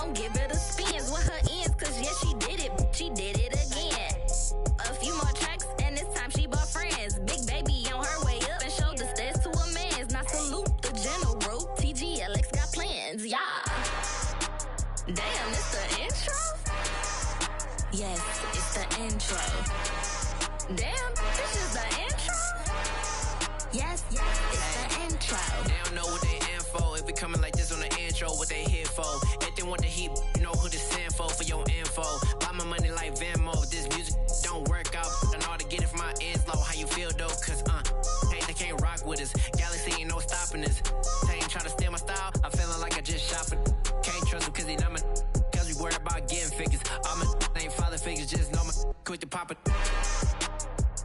don't give her the spins with her ends, cause yeah, she did it again. A few more tracks, and this time she bought friends. Big baby on her way up and showed the stairs to a man's. Now salute the general, TGLX got plans, yeah. Damn, it's the intro? Yes, it's the intro. Damn, this is the intro? Yes, it's the intro. They don't know what they in for. If we coming like this on the intro, what they here for? If they want the heat, you know who to send for your info. Buy my money like Venmo. This music don't work out. I know how to get it from my ends low. How you feel though? Cause hey, they can't rock with us. Galaxy ain't no stopping us. They ain't trying to steal my style. I'm feeling like I just shot for. Can't trust him cause he not my. Cause we worried about getting figures. All my ain't father figures. Just know my quit the pop it.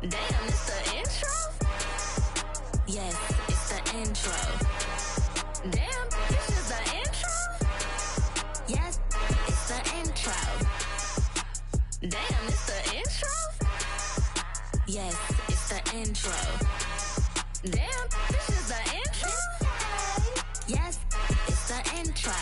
Damn, it's the intro? Yes, it's the intro. Damn, this is the intro? Yes, it's the intro. Damn, it's the intro? Yes, it's the intro. Damn, this is the intro? Yes, it's the intro.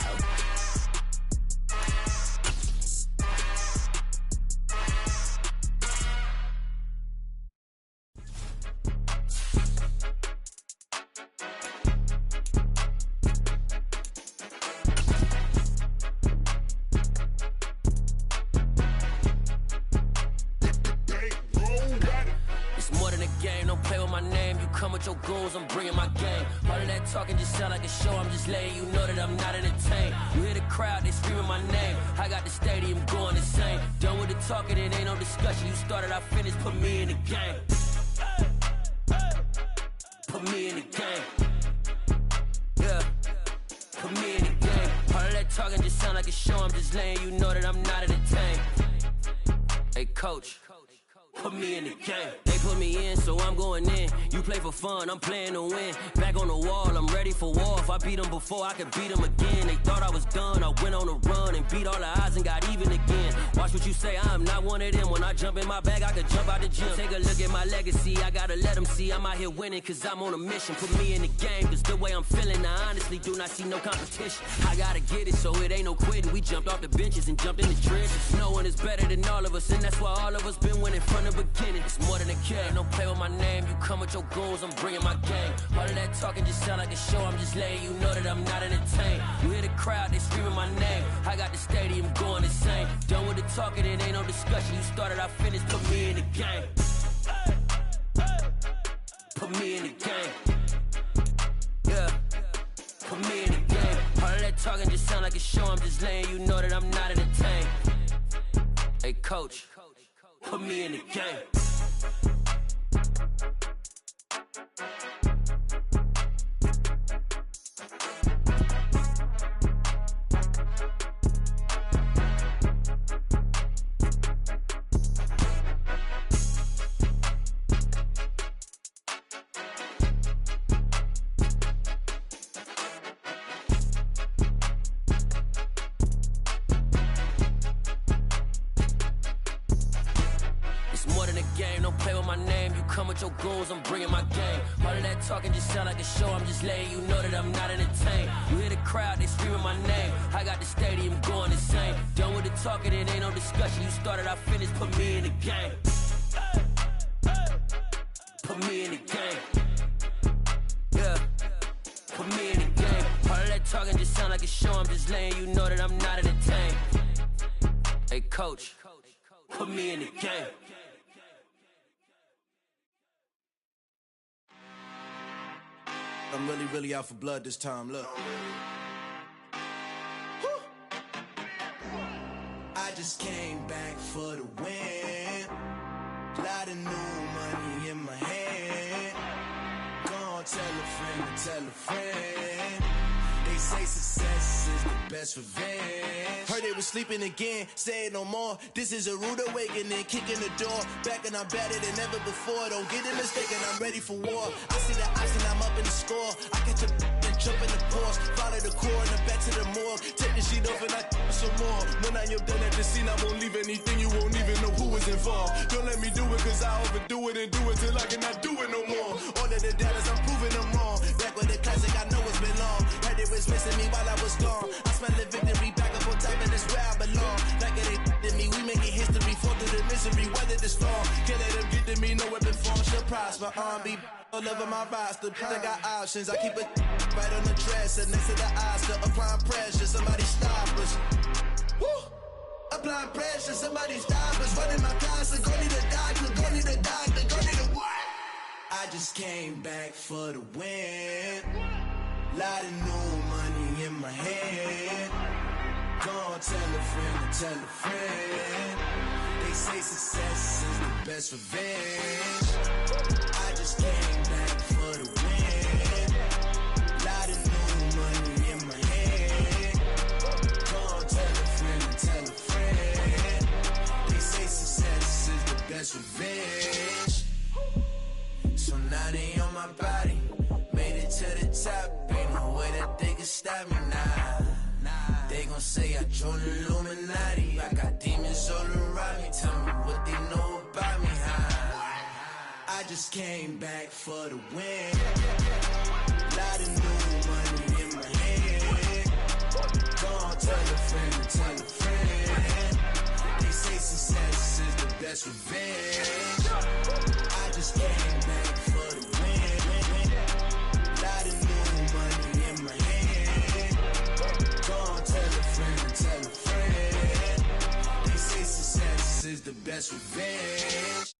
With your goons, I'm bringing my game. All of that talking just sound like a show. I'm just letting you know that I'm not entertained. You hear the crowd, they screaming my name. I got the stadium going insane. Done with the talking, it ain't no discussion. You started, I finished, put me in the game. Put me in the game. Yeah, put me in the game. All of that talking just sound like a show. I'm just letting you know that I'm not entertained. Hey, coach. Put me in the game. They put me in, so I'm going in. You play for fun, I'm playing to win. Back on the wall, I'm ready for war. If I beat them before, I could beat them again. They thought I was done, I went on a run and beat all the odds and got even again. Watch what you say, I'm not one of them. When I jump in my bag, I could jump out the gym. Take a look at my legacy, I gotta let them see I'm out here winning, cause I'm on a mission. Put me in the game, cause the way I'm feeling, I honestly do not see no competition. I gotta get it, so it ain't no quitting. We jumped off the benches and jumped in the trenches. No one is better than all of us, and that's why all of us been winning from the beginning. It's more than a game, don't play with my name. You come with your goons, I'm bringing my game. All of that talking just sound like a show. I'm just letting you know that I'm not entertained. You hear the crowd, they screaming my name. I got the stadium going insane. Done with the talking, it ain't no discussion. You started, I finished, put me in the game. Put me in the game. Yeah, put me in the game. All of that talking just sound like a show. I'm just letting you know that I'm not entertained. Hey, coach. Put me in the game. Your goons, I'm bringing my game. All of that talking just sound like a show. I'm just letting you know that I'm not entertained. You hear the crowd, they screaming my name. I got the stadium going insane. Done with the talking, it ain't no discussion. You started, I finished, put me in the game. Put me in the game. Yeah, put me in the game. All of that talking just sound like a show. I'm just letting you know that I'm not entertained. Hey, coach, put me in the game. I'm really out for blood this time, look. I just came back for the win. Lot of new money in my hand. Gonna tell a friend to tell a friend. They say success is the best revenge. Heard they was sleeping again, say it no more. This is a rude awakening, kicking the door. Back and I'm better than ever before. Don't get it mistaken, I'm ready for war. I see the ice and I'm up in the score. I catch a and jump in the Porsche. Follow the core and then back to the morgue. Take the sheet off and I some more. When I am done at the scene, I won't leave anything. You won't even know who was involved. Don't let me do it, cause I overdo it and do it till I cannot do it no more. All of the doubters, I'm proving them wrong. Back with the classic, I know it's been long. Heard they was missing me while I was gone. I smell the victory back up on top of the me, no weapon form should prosper. R&B all over my roster. I got options. I keep it right on the dresser next to the Oscar. Applying pressure, somebody stop us. Woo! Applying pressure, somebody stop us. Running my closet, go need a doctor, go need a doctor, go need a what? I just came back for the win. Lot of new money in my hand. Gonna tell a friend to tell a friend. They say success is the best revenge. I just came back for the win. Lot of new money in my hand. Gonna tell a friend to tell a friend. They say success is the best revenge. So now they on my body. Made it to the top. Ain't no way that they can stop me now. They gon' say I joined the Illuminati. I got demons all around me. Tell me what they know about me, huh? I just came back for the win. Lot of new money in my hand. Gonna tell a friend to tell a friend. They say success is the best revenge. I just came back for the win. Lot of new money in my hand. Gonna tell a friend to tell a friend. They say success is the best revenge.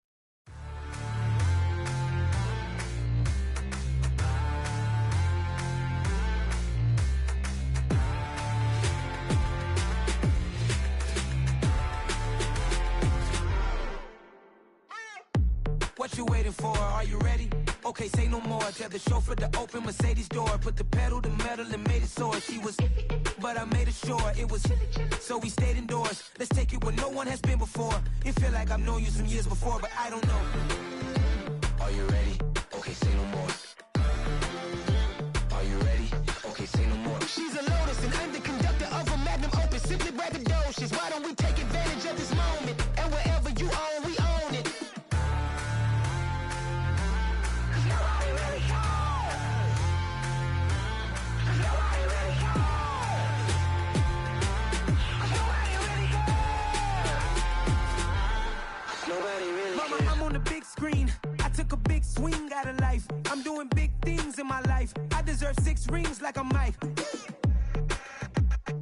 What you waiting for? Are you ready? Okay, say no more. Tell the chauffeur to open Mercedes door. Put the pedal to metal and made it soar. She was, but I made it sure it was. So we stayed indoors. Let's take it where no one has been before. It feel like I've known you some years before, but I don't know. Are you ready? Okay, say no more. Are you ready? Okay, say no more. She's a Lotus and I'm the conductor of a magnum opus. Simply braggadocious. Why don't we take advantage of this moment? And wherever you own, we own it. Mama, I'm on the big screen. I took a big swing out of life. I'm doing big things in my life. I deserve 6 rings like I'm Mike.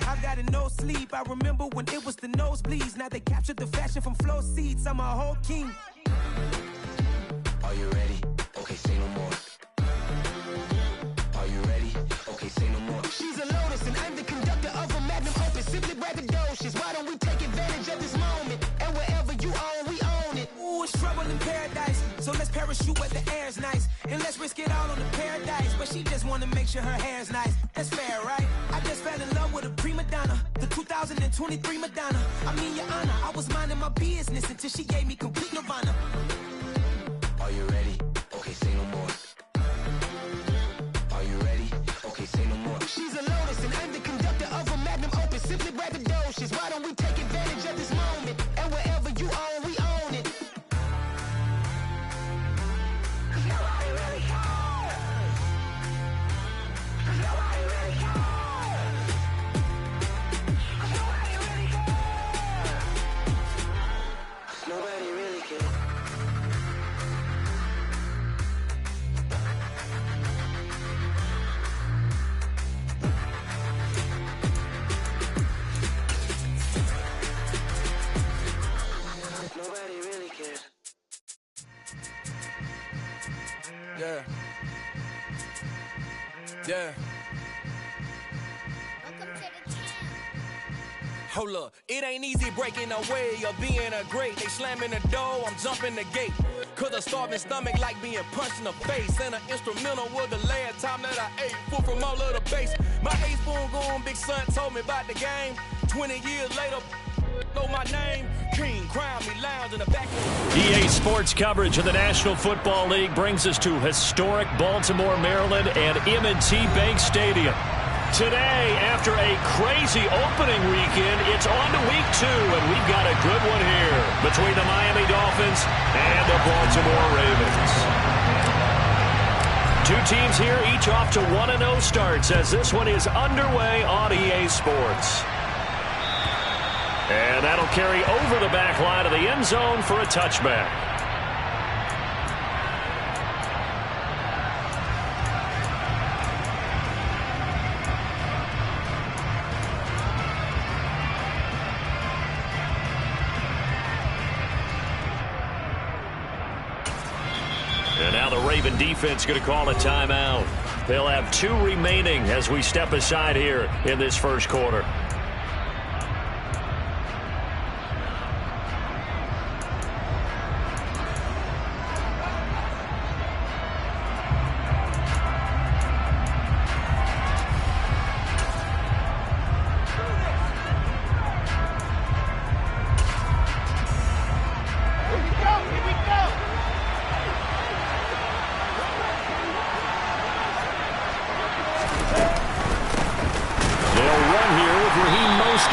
I've got no sleep. I remember when it was the nosebleeds. Now they captured the fashion from flow seats. I'm a whole king. Are you ready? Okay, say no more. Are you ready? Okay, say no more. She's a Lotus and I'm the conductor of a magnum opus. Simply braggadocious. Why don't we take advantage of this moment? And wherever you own, we own it. Ooh, it's trouble in paradise. So let's parachute where the air's nice. And let's risk it all on the paradise. But she just wanna make sure her hair's nice. That's fair, right? I just fell in love with a prima donna. The 2023 Madonna. I mean, your honor, I was minding my business until she gave me complete nirvana. Are you ready? Okay, say no more. Are you ready? Okay, say no more. She's a Lotus and I'm the conductor of a magnum opus. Simply braggadocious. Why don't we take advantage of this moment? And wherever you own, we own it. Nobody really cares. Nobody really cares. Nobody really cares. Nobody really cares. Nobody really cares. Yeah. Yeah. Hold up, it ain't easy breaking away or being a great. They slamming the door, I'm jumping the gate. Cause a starving stomach like being punched in the face. And an instrumental was the last time that I ate food from all of the base. My A-spoon going, big son told me about the game. 20 years later, know my name. King, crown me, lounge in the back. EA Sports coverage of the National Football League brings us to historic Baltimore, Maryland and M&T Bank Stadium. Today, after a crazy opening weekend, it's on to week 2, and we've got a good one here between the Miami Dolphins and the Baltimore Ravens. 2 teams here, each off to 1-0 starts as this one is underway on EA Sports. And that'll carry over the back line of the end zone for a touchback. Raven defense going to call a timeout. They'll have 2 remaining as we step aside here in this first quarter.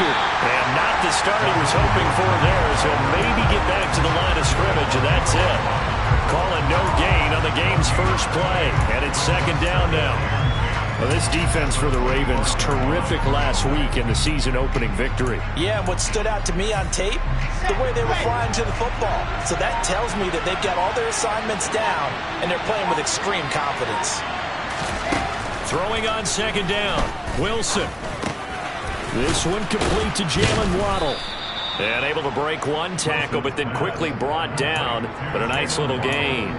And not the start he was hoping for there, as he'll maybe get back to the line of scrimmage, and that's it. Calling no gain on the game's first play, and it's second down now. Well, this defense for the Ravens, terrific last week in the season-opening victory. Yeah, and what stood out to me on tape, the way they were flying to the football. So that tells me that they've got all their assignments down, and they're playing with extreme confidence. Throwing on second down, Wilson. This one complete to Jalen Waddle. And able to break one tackle, but then quickly brought down. But a nice little gain.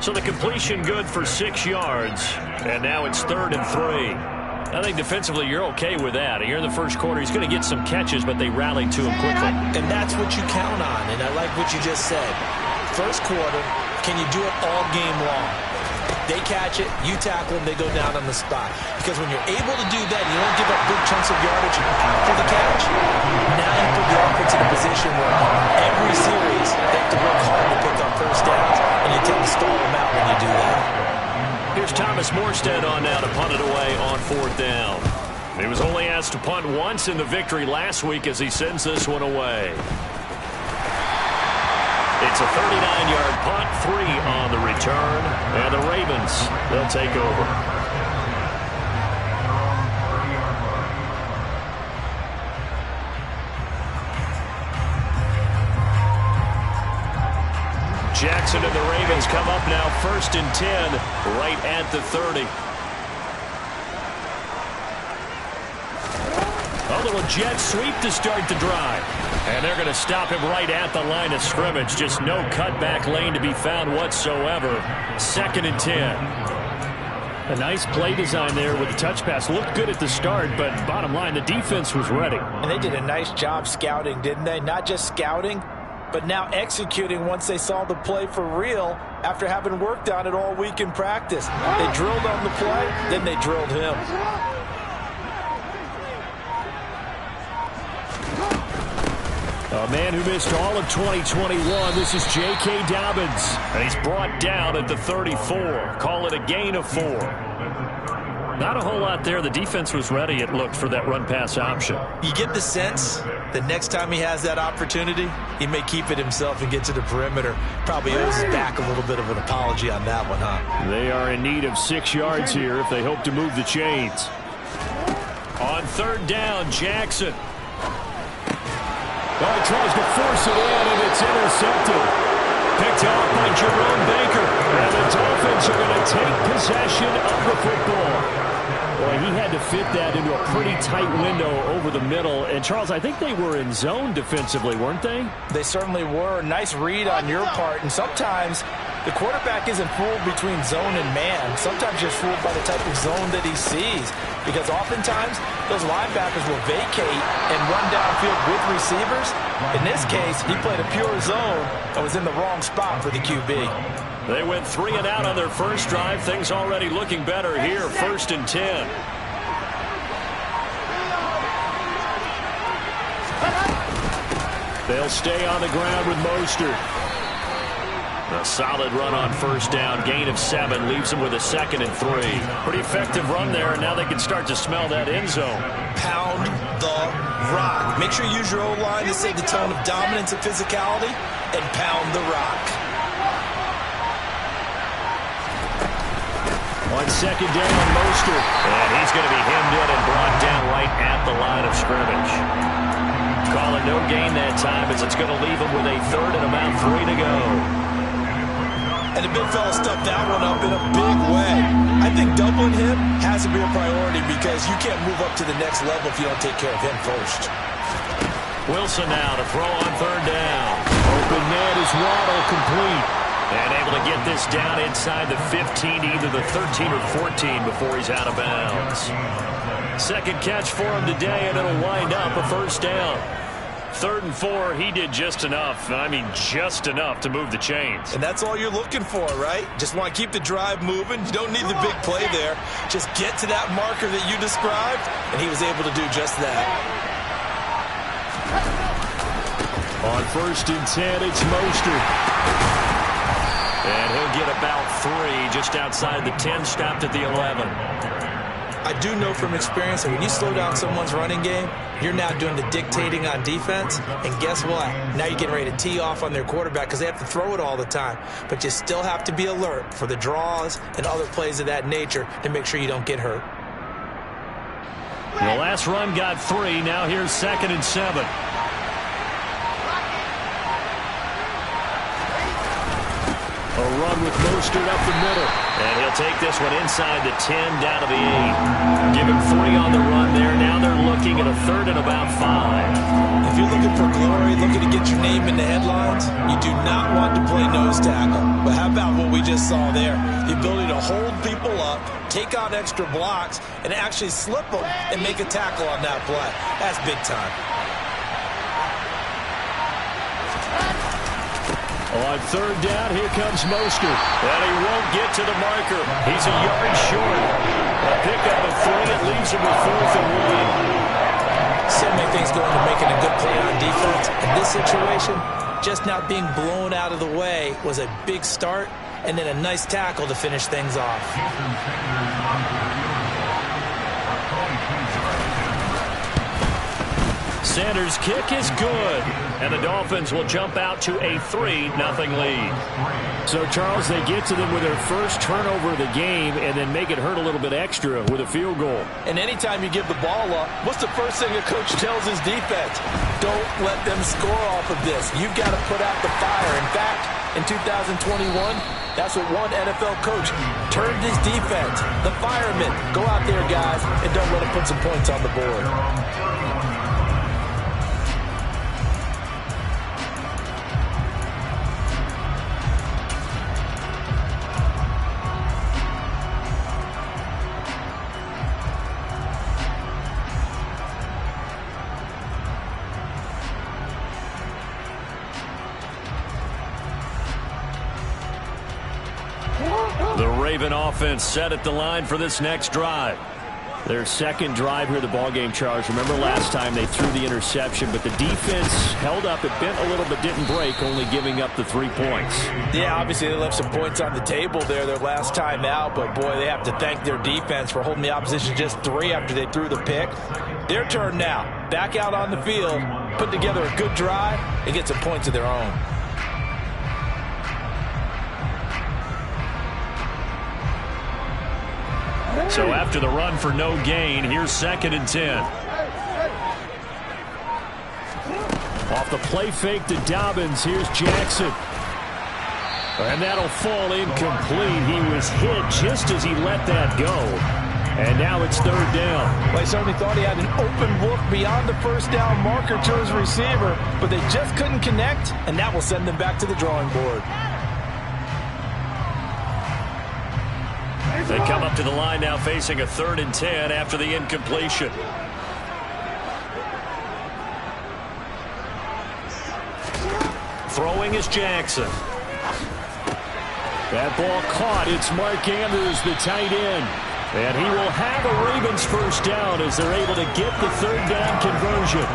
So the completion good for 6 yards. And now it's 3rd and 3. I think defensively you're okay with that. Here in the first quarter, he's going to get some catches, but they rallied to him quickly. And that's what you count on. And I like what you just said. First quarter, can you do it all game long? They catch it, you tackle them, they go down on the spot. Because when you're able to do that, you don't give up big chunks of yardage for the catch. Now you put the offense in a position where every series they have to work hard to pick up first downs, and you tend to stall them out when you do that. Here's Thomas Morstead on now to punt it away on 4th down. He was only asked to punt once in the victory last week as he sends this one away. It's a 39-yard punt, 3 on the return, and the Ravens, they'll take over. Jackson and the Ravens come up now 1st and 10, right at the 30. A little jet sweep to start the drive. And they're going to stop him right at the line of scrimmage. Just no cutback lane to be found whatsoever. 2nd and 10. A nice play design there with the touch pass. Looked good at the start, but bottom line, the defense was ready. And they did a nice job scouting, didn't they? Not just scouting, but now executing once they saw the play for real after having worked on it all week in practice. They drilled on the play, then they drilled him. A man who missed all of 2021, this is J.K. Dobbins. And he's brought down at the 34. Call it a gain of 4. Not a whole lot there. The defense was ready, it looked, for that run-pass option. You get the sense that next time he has that opportunity, he may keep it himself and get to the perimeter. Probably owes his back a little bit of an apology on that one, huh? They are in need of 6 yards here if they hope to move the chains. On 3rd down, Jackson. Oh, he tries to force it in, and it's intercepted. Picked off by Jerome Baker. And the Dolphins are going to take possession of the football. Boy, he had to fit that into a pretty tight window over the middle. And, Charles, I think they were in zone defensively, weren't they? They certainly were. Nice read on your part. And sometimes the quarterback isn't fooled between zone and man. Sometimes you're fooled by the type of zone that he sees. Because oftentimes, those linebackers will vacate and run downfield with receivers. In this case, he played a pure zone and was in the wrong spot for the QB. They went 3 and out on their first drive. Things already looking better here. 1st and 10. They'll stay on the ground with Mostert. A solid run on 1st down. Gain of 7 leaves them with a 2nd and 3. Pretty effective run there, and now they can start to smell that end zone. Pound the rock. Make sure you use your O-line to set the tone of dominance and physicality, and pound the rock. On 2nd down, Mostert. And he's going to be hemmed in and brought down right at the line of scrimmage. Calling no gain that time as it's going to leave him with a 3rd and about 3 to go. And the big fella stuffed that one up in a big way. I think doubling him has to be a priority because you can't move up to the next level if you don't take care of him first. Wilson now to throw on 3rd down. Open man is Waddle complete. And able to get this down inside the 15, either the 13 or 14 before he's out of bounds. Second catch for him today, and it'll wind up a first down. 3rd and 4, he did just enough, and I mean just enough to move the chains. And that's all you're looking for, right? Just want to keep the drive moving. You don't need the big play there. Just get to that marker that you described, and he was able to do just that. On 1st and 10, it's Mostert. And he'll get about 3 just outside the 10, stopped at the 11. I do know from experience that when you slow down someone's running game, you're now doing the dictating on defense. And guess what? Now you're getting ready to tee off on their quarterback because they have to throw it all the time. But you still have to be alert for the draws and other plays of that nature to make sure you don't get hurt. The last run got 3. Now here's 2nd and 7. A run with Mostert up the middle. And he'll take this one inside the 10, down to the 8. Give him 3 on the run there. Now they're looking at a 3rd and about 5. If you're looking for glory, looking to get your name in the headlines, you do not want to play nose tackle. But how about what we just saw there? The ability to hold people up, take on extra blocks, and actually slip them and make a tackle on that play. That's big time. On 3rd down, here comes Mostert. And he won't get to the marker. He's a yard short. A pickup of 3. It leaves him with 4th and 1. So many things go into making a good play on defense. In this situation, just not being blown out of the way was a big start, and then a nice tackle to finish things off. Sanders' kick is good. And the Dolphins will jump out to a 3-0 lead. So, Charles, they get to them with their first turnover of the game and then make it hurt a little bit extra with a field goal. And anytime you give the ball up, what's the first thing a coach tells his defense? Don't let them score off of this. You've got to put out the fire. In fact, in 2021, that's what one NFL coach turned his defense. The firemen. Go out there, guys, and don't let them put some points on the board. The Raven offense set at the line for this next drive. Their second drive here, the ballgame, Charles. Remember last time they threw the interception, but the defense held up. It bent a little but didn't break, only giving up the 3 points. Yeah, obviously they left some points on the table there their last time out, but boy, they have to thank their defense for holding the opposition just 3 after they threw the pick. Their turn now. Back out on the field, put together a good drive, and get some points of their own. So after the run for no gain, here's 2nd and 10. Off the play fake to Dobbins, here's Jackson. And that'll fall incomplete. He was hit just as he let that go. And now it's 3rd down. Well, he certainly thought he had an open look beyond the first down marker to his receiver, but they just couldn't connect, and that will send them back to the drawing board. They come up to the line now facing a 3rd and 10 after the incompletion. Throwing is Jackson. That ball caught. It's Mark Andrews, the tight end. And he will have a Ravens first down as they're able to get the 3rd down conversion.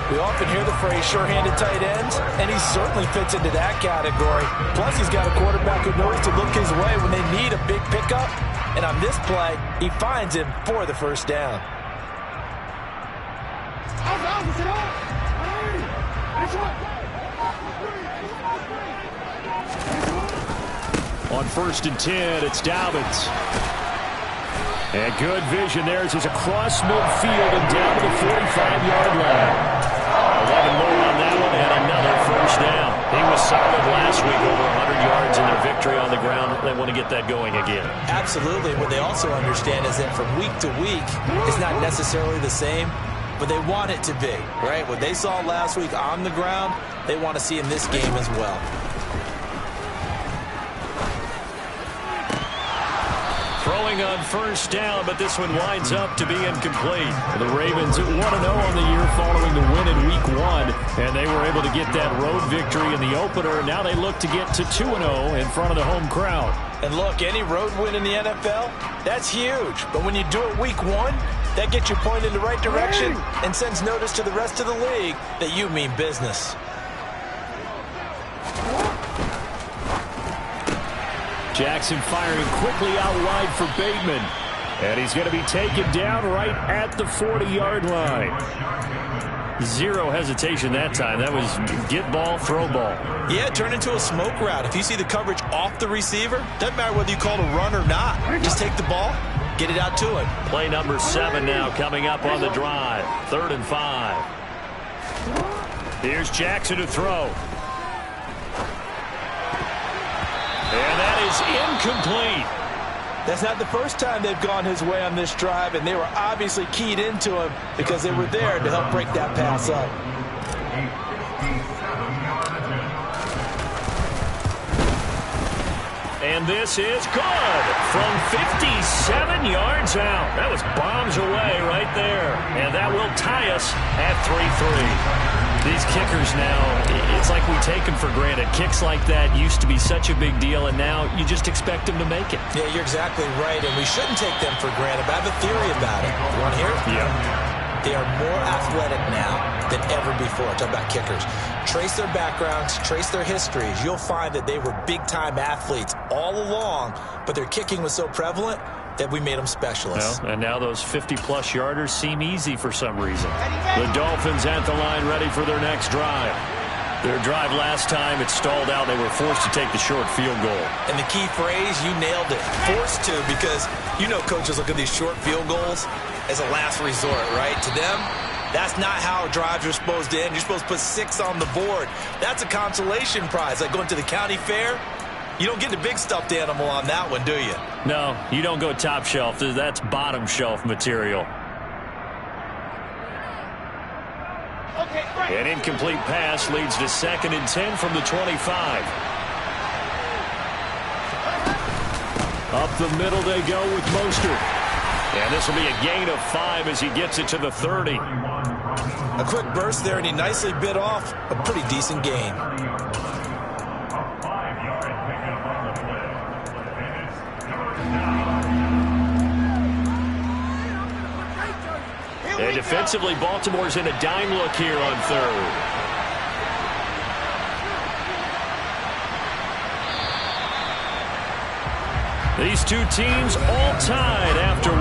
We often hear the phrase sure-handed tight ends, and he certainly fits into that category. Plus, he's got a quarterback who knows to look his way when they need a big pickup. And on this play, he finds him for the first down. On 1st and 10, it's Dobbins. And good vision there as he's across midfield and down to the 45-yard line. 11 more on that one and another first down. He was solid last week, over 100 yards in their victory on the ground. They want to get that going again. Absolutely. What they also understand is that from week to week, it's not necessarily the same, but they want it to be, right? What they saw last week on the ground, they want to see in this game as well. going on first down, but this one winds up to be incomplete. The Ravens 1-0 on the year following the win in Week 1, and they were able to get that road victory in the opener. Now they look to get to 2-0 in front of the home crowd. And look, any road win in the NFL, that's huge. But when you do it Week 1, that gets you pointed in the right direction and sends notice to the rest of the league that you mean business. Jackson firing quickly out wide for Bateman. And he's going to be taken down right at the 40-yard line. Zero hesitation that time. That was get ball, throw ball. Yeah, turn into a smoke route. If you see the coverage off the receiver, doesn't matter whether you call it a run or not. Just take the ball, get it out to him. Play number 7 now coming up on the drive. 3rd and 5. Here's Jackson to throw. And that is incomplete. That's not the first time they've gone his way on this drive, and they were obviously keyed into him because they were there to help break that pass up. And this is good from 57 yards out. That was bombs away right there. And that will tie us at 3-3. These kickers now, it's like we take them for granted. Kicks like that used to be such a big deal, and now you just expect them to make it. Yeah, you're exactly right, and we shouldn't take them for granted. But I have a theory about it. You want to hear it? Yeah. They are more athletic now than ever before. Talk about kickers. Trace their backgrounds, trace their histories. You'll find that they were big-time athletes all along, but their kicking was so prevalent that we made them specialists. Well, and now those 50-plus yarders seem easy for some reason. The Dolphins at the line ready for their next drive. Their drive last time, it stalled out. They were forced to take the short field goal. And the key phrase, you nailed it. Forced to, because you know coaches look at these short field goals as a last resort, right? To them, that's not how drives are supposed to end. You're supposed to put 6 on the board. That's a consolation prize, like going to the county fair. You don't get the big stuffed animal on that one, do you? No, you don't go top shelf. That's bottom shelf material. An incomplete pass leads to 2nd and 10 from the 25. Up the middle they go with Mostert. And this will be a gain of 5 as he gets it to the 30. A quick burst there, and he nicely bit off a pretty decent gain. And defensively, Baltimore's in a dime look here on 3rd. These two teams all tied after 1.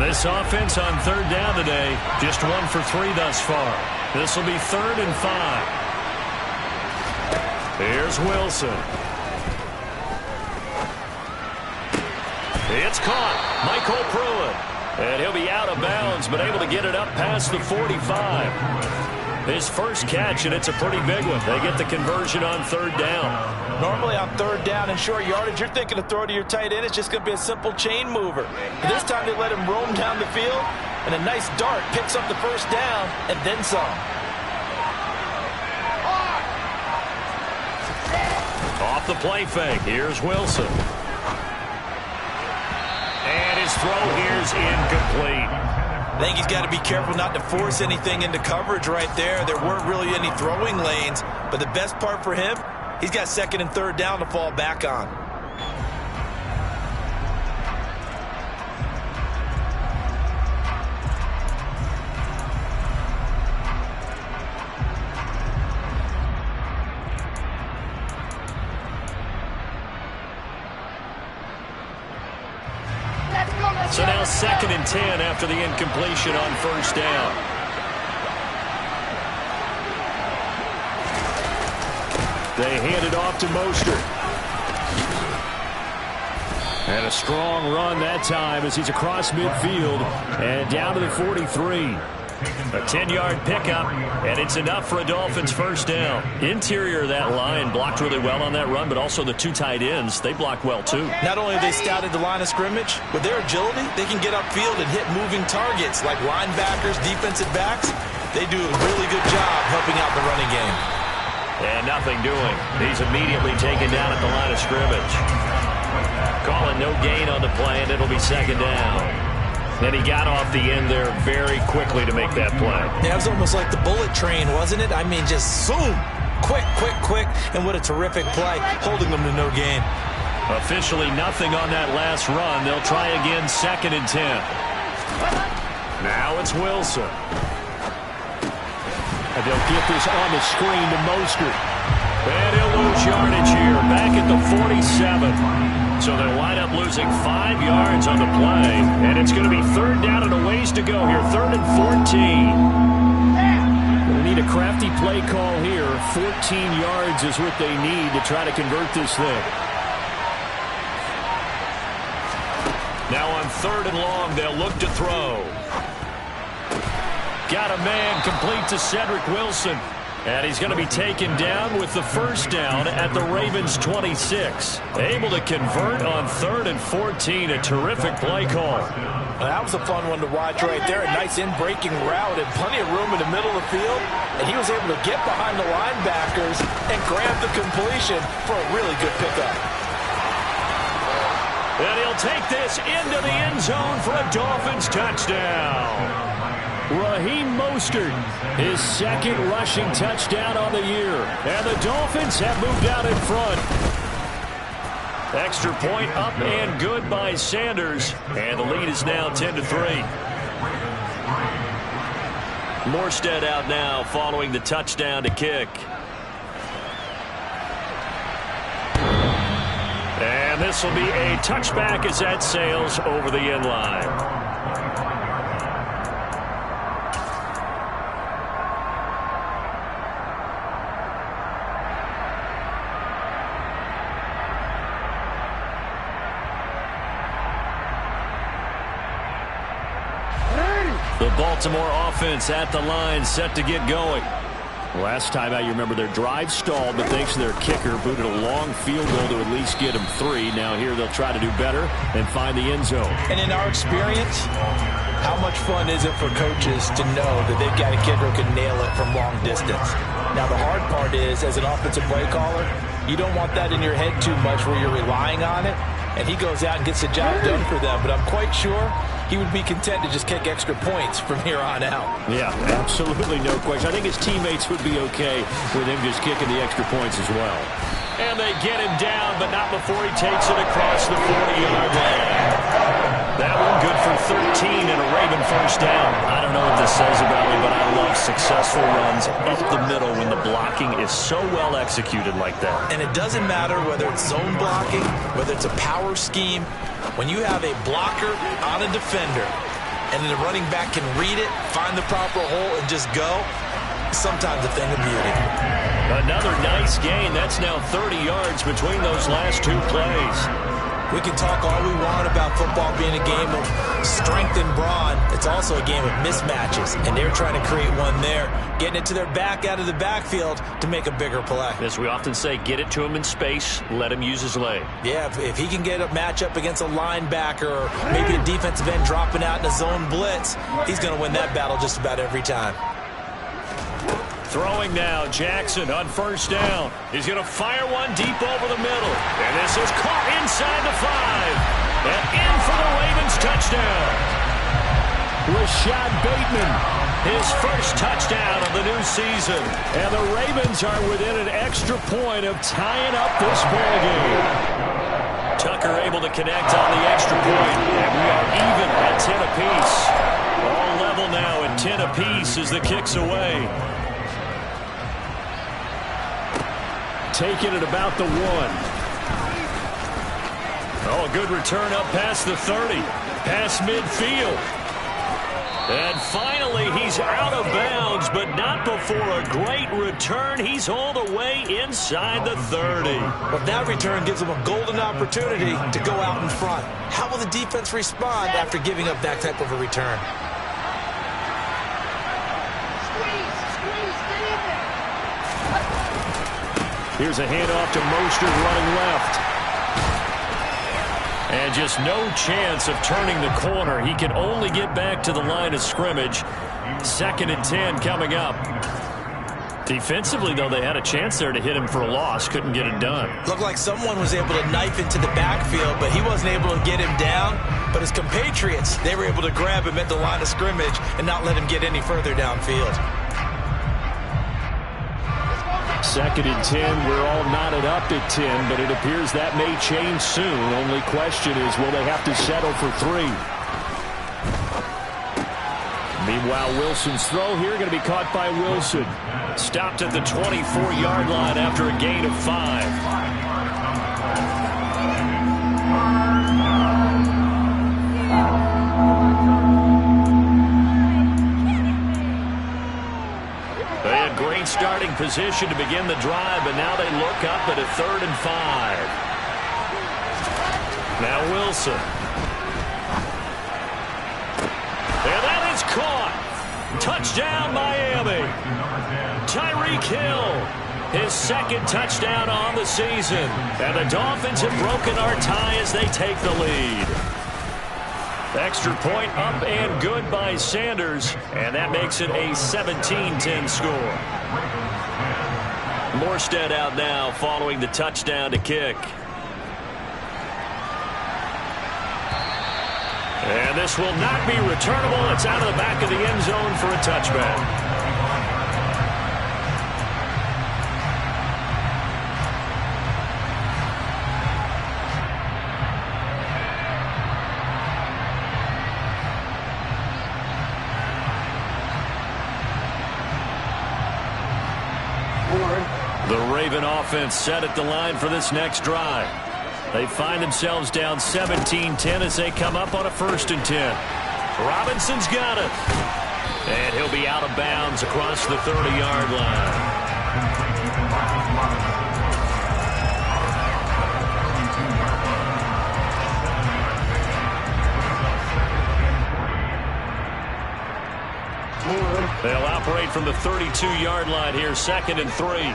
This offense on 3rd down today, just 1 for 3 thus far. This will be 3rd and 5. Here's Wilson. It's caught. Michael Pruitt. And he'll be out of bounds, but able to get it up past the 45. His first catch, and it's a pretty big one. They get the conversion on 3rd down. Normally on 3rd down and short yardage, you're thinking to throw to your tight end. It's just going to be a simple chain mover. But this time they let him roam down the field, and a nice dart picks up the first down and then some. Off the play fake, here's Wilson. And his throw here's incomplete. I think he's got to be careful not to force anything into coverage right there. There weren't really any throwing lanes, but the best part for him, he's got 2nd and 3rd down to fall back on. So now 2nd and 10 after the incompletion on 1st down. They hand it off to Mostert. And a strong run that time as he's across midfield and down to the 43. A 10-yard pickup, and it's enough for a Dolphins first down. Interior of that line blocked really well on that run, but also the two tight ends, they blocked well too. Not only have they scouted the line of scrimmage, with their agility, they can get upfield and hit moving targets like linebackers, defensive backs. They do a really good job helping out the running game. And nothing doing. He's immediately taken down at the line of scrimmage. Calling no gain on the play, and it'll be second down. And he got off the end there very quickly to make that play. Yeah, it was almost like the bullet train, wasn't it? I mean, just zoom. Quick, quick, quick. And what a terrific play, holding them to no gain. Officially nothing on that last run. They'll try again, 2nd and 10. Now it's Wilson. And they'll get this on the screen to Mostert. And he'll lose yardage here, back at the 47. So they'll wind up losing 5 yards on the play. And it's going to be 3rd down and a ways to go here, 3rd and 14. They need a crafty play call here. 14 yards is what they need to try to convert this thing. Now on 3rd and long, they'll look to throw. Got a man complete to Cedric Wilson. And he's going to be taken down with the first down at the Ravens' 26. Able to convert on 3rd and 14. A terrific play call. That was a fun one to watch right there. A nice in-breaking route and plenty of room in the middle of the field. And he was able to get behind the linebackers and grab the completion for a really good pickup. And he'll take this into the end zone for a Dolphins touchdown. Raheem Mostert, his 2nd rushing touchdown on the year. And the Dolphins have moved out in front. Extra point up and good by Sanders. And the lead is now 10-3. Morstead out now following the touchdown to kick. And this will be a touchback as that sails over the end line. The Baltimore offense at the line, set to get going. Last time out, you remember their drive stalled, but thanks to their kicker, booted a long field goal to at least get them 3. Now here they'll try to do better and find the end zone. And in our experience, how much fun is it for coaches to know that they've got a kicker who can nail it from long distance? Now the hard part is, as an offensive play caller, you don't want that in your head too much where you're relying on it. And he goes out and gets the job done for them. But I'm quite sure he would be content to just kick extra points from here on out. Yeah, absolutely no question. I think his teammates would be okay with him just kicking the extra points as well. And they get him down, but not before he takes it across the 40-yard line. That one good for 13 and a Raven first down. I don't know what this says about me, but I love successful runs up the middle when the blocking is so well executed like that. And it doesn't matter whether it's zone blocking, whether it's a power scheme. When you have a blocker on a defender and the running back can read it, find the proper hole, and just go, sometimes a thing of beauty. Another nice gain. That's now 30 yards between those last 2 plays. We can talk all we want about football being a game of strength and brawn. It's also a game of mismatches, and they're trying to create one there, getting it to their back out of the backfield to make a bigger play. As we often say, get it to him in space, let him use his leg. Yeah, if he can get a matchup against a linebacker or maybe a defensive end dropping out in a zone blitz, he's going to win that battle just about every time. Throwing now, Jackson on first down. He's going to fire one deep over the middle. And this is caught inside the 5. And in for the Ravens touchdown. Rashad Bateman, his first touchdown of the new season. And the Ravens are within an extra point of tying up this ballgame. Tucker able to connect on the extra point. And we are even at 10 apiece. All level now at 10 apiece as the kick's away. Taking it about the 1. Oh, a good return up past the 30. Past midfield. And finally, he's out of bounds, but not before a great return. He's all the way inside the 30. But that return gives him a golden opportunity to go out in front. How will the defense respond after giving up that type of a return? Here's a handoff to Mostert running left. And just no chance of turning the corner. He can only get back to the line of scrimmage. 2nd and 10 coming up. Defensively, though, they had a chance there to hit him for a loss. Couldn't get it done. Looked like someone was able to knife into the backfield, but he wasn't able to get him down. But his compatriots, they were able to grab him at the line of scrimmage and not let him get any further downfield. 2nd and 10. We're all knotted up at 10, but it appears that may change soon. Only question is, will they have to settle for 3? Meanwhile, Wilson's throw here going to be caught by Wilson. Stopped at the 24-yard line after a gain of 5. They had great starting position to begin the drive, but now they look up at a 3rd and 5. Now Wilson. And that is caught. Touchdown, Miami. Tyreek Hill, his 2nd touchdown on the season. And the Dolphins have broken our tie as they take the lead. Extra point up and good by Sanders, and that makes it a 17-10 score. Morstead out now following the touchdown to kick. And this will not be returnable. It's out of the back of the end zone for a touchback. The Raven offense set at the line for this next drive. They find themselves down 17-10 as they come up on a 1st and 10. Robinson's got it. And he'll be out of bounds across the 30-yard line. They'll operate from the 32-yard line here, 2nd and 3.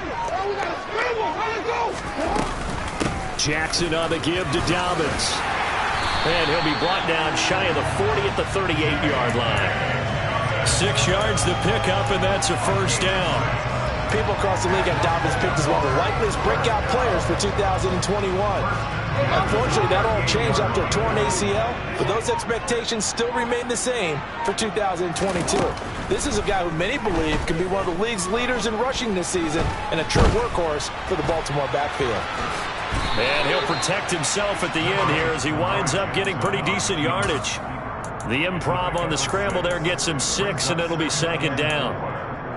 Jackson on the give to Dobbins. And he'll be brought down shy of the 40 at the 38-yard line. 6 yards to pick up, and that's a 1st down. People across the league have Dobbins picked as one of the likeliest breakout players for 2021. Unfortunately, that all changed after a torn ACL, but those expectations still remain the same for 2022. This is a guy who many believe can be one of the league's leaders in rushing this season and a true workhorse for the Baltimore backfield. And he'll protect himself at the end here as he winds up getting pretty decent yardage. The improv on the scramble there gets him 6, and it'll be 2nd down.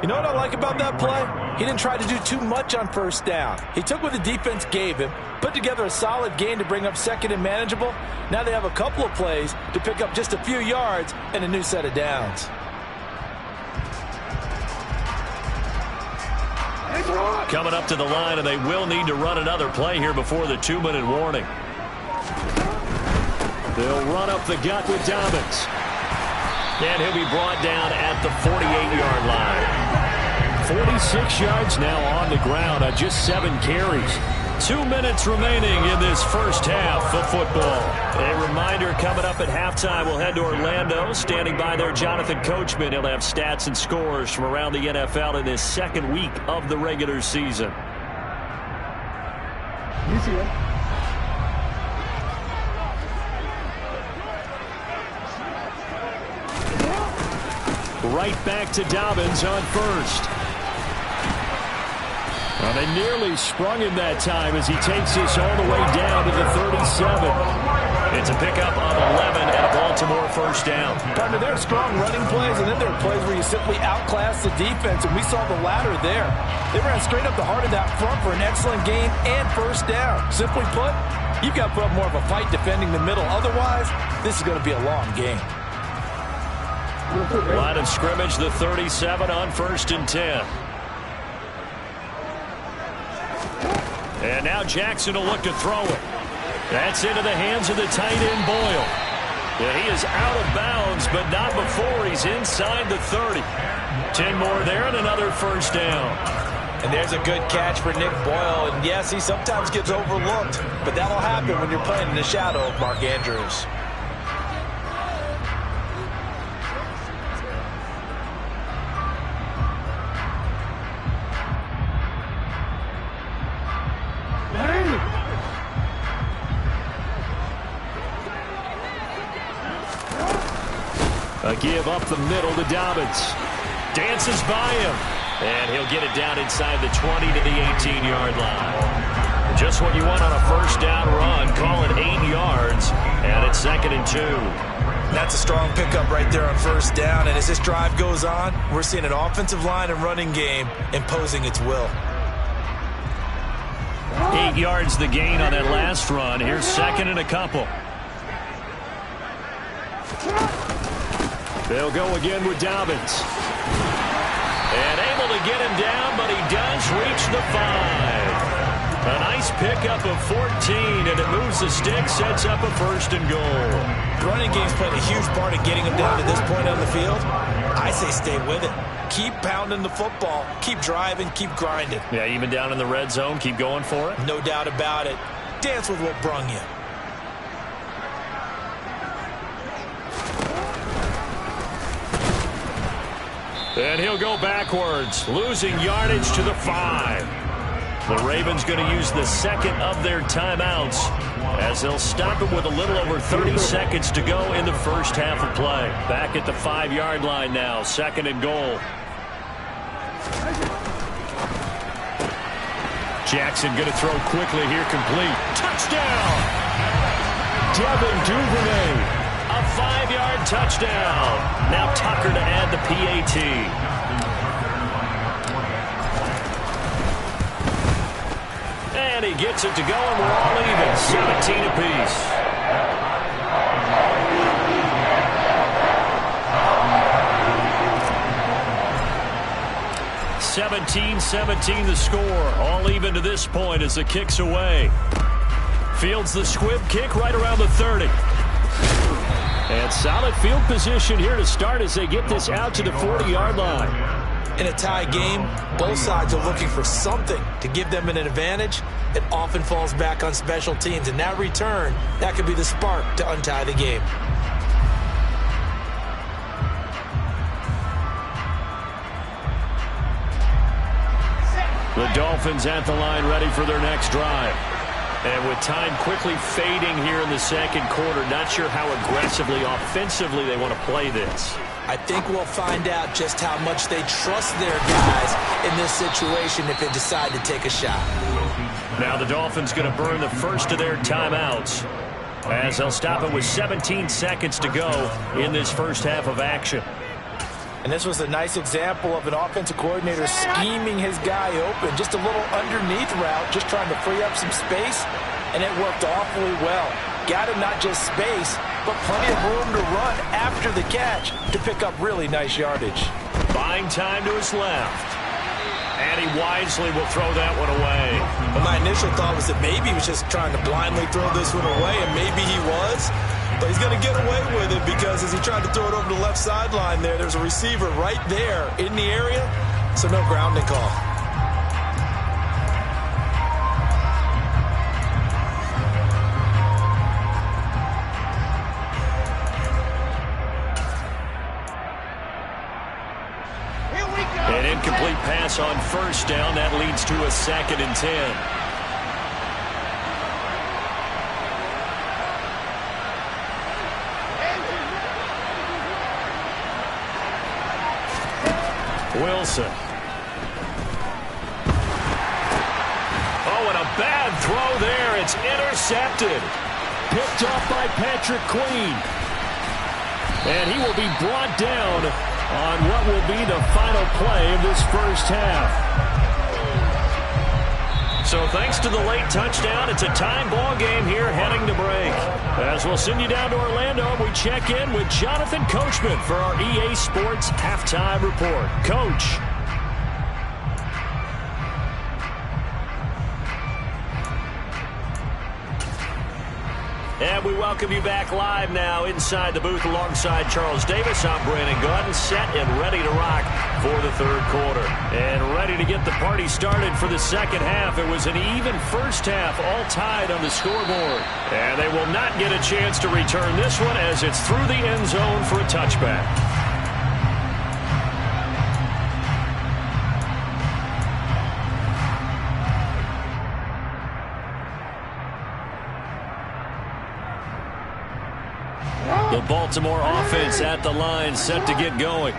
You know what I like about that play? He didn't try to do too much on 1st down. He took what the defense gave him, put together a solid gain to bring up 2nd and manageable. Now they have a couple of plays to pick up just a few yards and a new set of downs. Coming up to the line, and they will need to run another play here before the 2-minute warning. They'll run up the gut with Dobbins. And he'll be brought down at the 48-yard line. 46 yards now on the ground on just 7 carries. 2 minutes remaining in this first half of football. A reminder, coming up at halftime, we'll head to Orlando. Standing by there, Jonathan Coachman. He'll have stats and scores from around the NFL in this 2nd week of the regular season. You see it. Right back to Dobbins on 1st. Well, they nearly sprung him that time as he takes this all the way down to the 37. It's a pickup of 11 and a Baltimore 1st down. Partner, there are strong running plays, and then there are plays where you simply outclass the defense, and we saw the latter there. They ran straight up the heart of that front for an excellent gain and 1st down. Simply put, you've got to put up more of a fight defending the middle. Otherwise, this is going to be a long game. Line of scrimmage, the 37 on 1st and 10. And now Jackson will look to throw it. That's into the hands of the tight end, Boyle. Yeah, he is out of bounds, but not before he's inside the 30. 10 more there and another 1st down. And there's a good catch for Nick Boyle. And yes, he sometimes gets overlooked, but that'll happen when you're playing in the shadow of Mark Andrews. A give up the middle to Dobbins. Dances by him. And he'll get it down inside the 20 to the 18-yard line. Just what you want on a first down run. Call it 8 yards. And it's 2nd and 2. That's a strong pickup right there on first down. And as this drive goes on, we're seeing an offensive line and running game imposing its will. 8 yards the gain on that last run. Here's 2nd and a couple. They'll go again with Dobbins. And able to get him down, but he does reach the 5. A nice pickup of 14, and it moves the stick, sets up a 1st and goal. The running game's playing a huge part in getting him down to this point on the field. I say stay with it. Keep pounding the football. Keep driving. Keep grinding. Yeah, even down in the red zone, keep going for it. No doubt about it. Dance with what brung you. And he'll go backwards, losing yardage to the 5. The Ravens going to use the 2nd of their timeouts as they'll stop it with a little over 30 seconds to go in the first half of play. Back at the 5-yard line now, 2nd and goal. Jackson going to throw quickly here, complete. Touchdown! Devin Duvernay. A 5-yard touchdown. Now Tucker to add the PAT. And he gets it to go, and we're all even. 17 apiece. (17-17) the score. All even to this point as the kick's away. Fields the squib kick right around the 30. And solid field position here to start as they get this out to the 40-yard line. In a tie game, both sides are looking for something to give them an advantage. It often falls back on special teams. And that return, that could be the spark to untie the game. The Dolphins at the line ready for their next drive. And with time quickly fading here in the second quarter, not sure how aggressively, offensively they want to play this. I think we'll find out just how much they trust their guys in this situation if they decide to take a shot. Now the Dolphins going to burn the first of their timeouts as they'll stop it with 17 seconds to go in this first half of action. And this was a nice example of an offensive coordinator scheming his guy open. Just a little underneath route, just trying to free up some space, and it worked awfully well. Got him not just space, but plenty of room to run after the catch to pick up really nice yardage. Buying time to his left. And he wisely will throw that one away. Well, my initial thought was that maybe he was just trying to blindly throw this one away, and maybe he was. But he's going to get away with it because as he tried to throw it over the left sideline there's a receiver right there in the area, so no grounding call. An incomplete pass on first down. That leads to a 2nd and 10. Wilson. Oh, and a bad throw there. It's intercepted. Picked off by Patrick Queen. And he will be brought down on what will be the final play of this first half. So thanks to the late touchdown, it's a time ball game here heading to break. As we'll send you down to Orlando, we check in with Jonathan Coachman for our EA Sports Halftime Report. Coach. And we welcome you back live now inside the booth alongside Charles Davis. I'm Brandon Gaudin, set and ready to rock for the third quarter. And ready to get the party started for the second half. It was an even first half, all tied on the scoreboard. And they will not get a chance to return this one as it's through the end zone for a touchback. The Baltimore offense at the line, set to get going.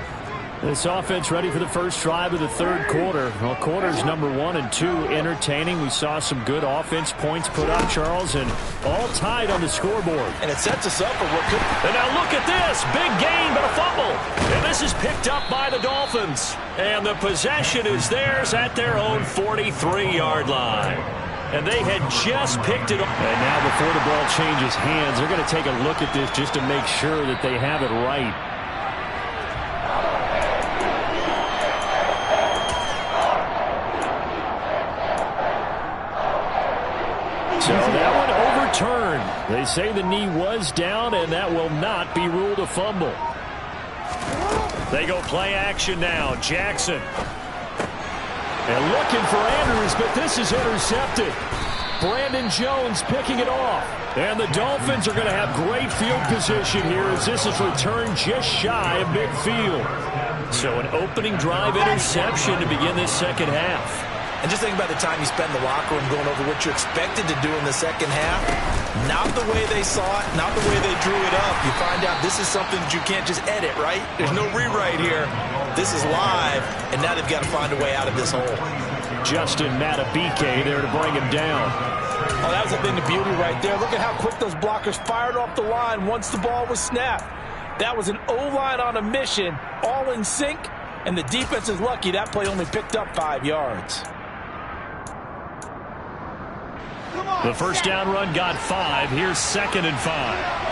This offense ready for the first drive of the third quarter. Well, quarters number 1 and 2 entertaining. We saw some good offense points put up, Charles, and all tied on the scoreboard. And it sets us up for what could... And now look at this. Big gain, but a fumble. And this is picked up by the Dolphins. And the possession is theirs at their own 43-yard line. And they had just picked it up. And now before the ball changes hands, they're going to take a look at this just to make sure that they have it right. So that one overturned. They say the knee was down, and that will not be ruled a fumble. They go play action now. Jackson. And looking for Andrews, but this is intercepted. Brandon Jones picking it off. And the Dolphins are going to have great field position here as this is returned just shy of midfield. So an opening drive interception to begin this second half. And just think about the time you spend in the locker room going over what you expected to do in the second half. Not the way they saw it, not the way they drew it up. You find out this is something that you can't just edit, right? There's no rewrite here. This is live, and now they've got to find a way out of this hole. Justin Matabike there to bring him down. Oh, that was a thing of beauty right there. Look at how quick those blockers fired off the line once the ball was snapped. That was an O-line on a mission, all in sync, and the defense is lucky that play only picked up 5 yards. The first down run got 5. Here's 2nd and 5.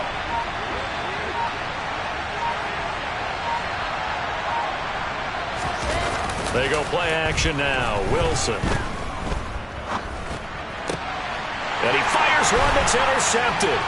They go play action now. Wilson. And he fires one that's intercepted.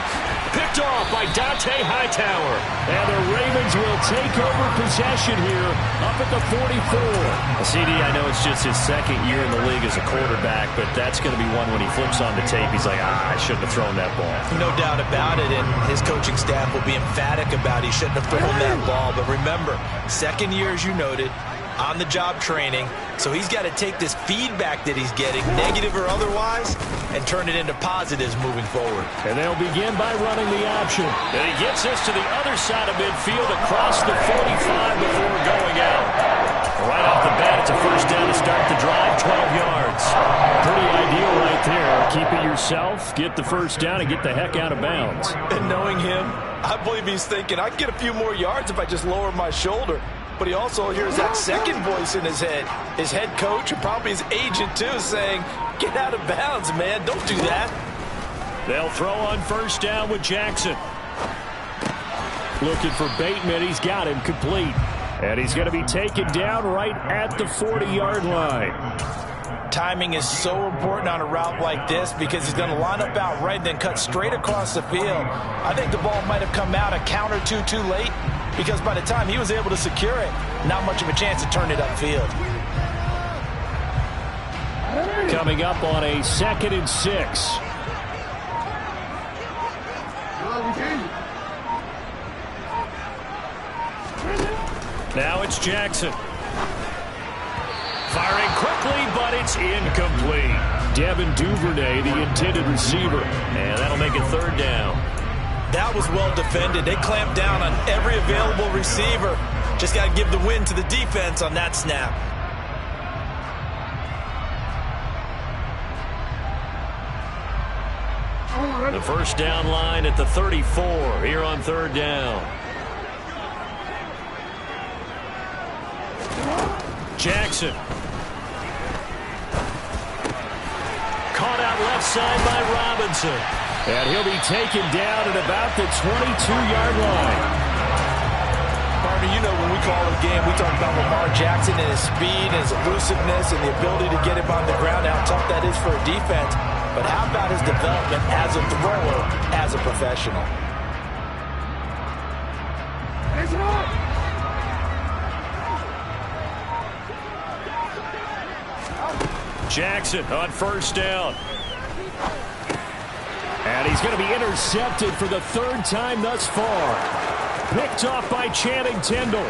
Picked off by Dante Hightower. And the Ravens will take over possession here up at the 44. CD, I know it's just his second year in the league as a quarterback, but that's going to be one when he flips on the tape. He's like, I shouldn't have thrown that ball. No doubt about it, and his coaching staff will be emphatic about he shouldn't have thrown that ball. But remember, second year, as you noted, on-the-job training, so he's got to take this feedback that he's getting, negative or otherwise, and turn it into positives moving forward. And they'll begin by running the option. And he gets this to the other side of midfield across the 45 before going out. Right off the bat, it's a first down to start the drive, 12 yards. Pretty ideal right there. Keep it yourself, get the first down, and get the heck out of bounds. And knowing him, I believe he's thinking, I can get a few more yards if I just lower my shoulder. But he also hears that second voice in his head. His head coach and probably his agent, too, saying, get out of bounds, man. Don't do that. They'll throw on first down with Jackson. Looking for Bateman. He's got him complete. And he's going to be taken down right at the 40-yard line. Timing is so important on a route like this because he's going to line up out right and then cut straight across the field. I think the ball might have come out a count or two too late because by the time he was able to secure it, not much of a chance to turn it upfield. Coming up on a 2nd and 6. Now it's Jackson. Firing quickly, but it's incomplete. Devin Duvernay, the intended receiver. And that'll make it 3rd down. That was well defended. They clamped down on every available receiver. Just got to give the win to the defense on that snap. The first down line at the 34 here on 3rd down. Jackson. Caught out left side by Robinson. And he'll be taken down at about the 22-yard line. Partner, you know when we call a game, we talk about Lamar Jackson and his speed and his elusiveness and the ability to get him on the ground, how tough that is for a defense. but how about his development as a thrower, as a professional? Jackson on first down. And he's going to be intercepted for the third time thus far. Picked off by Channing Tindall.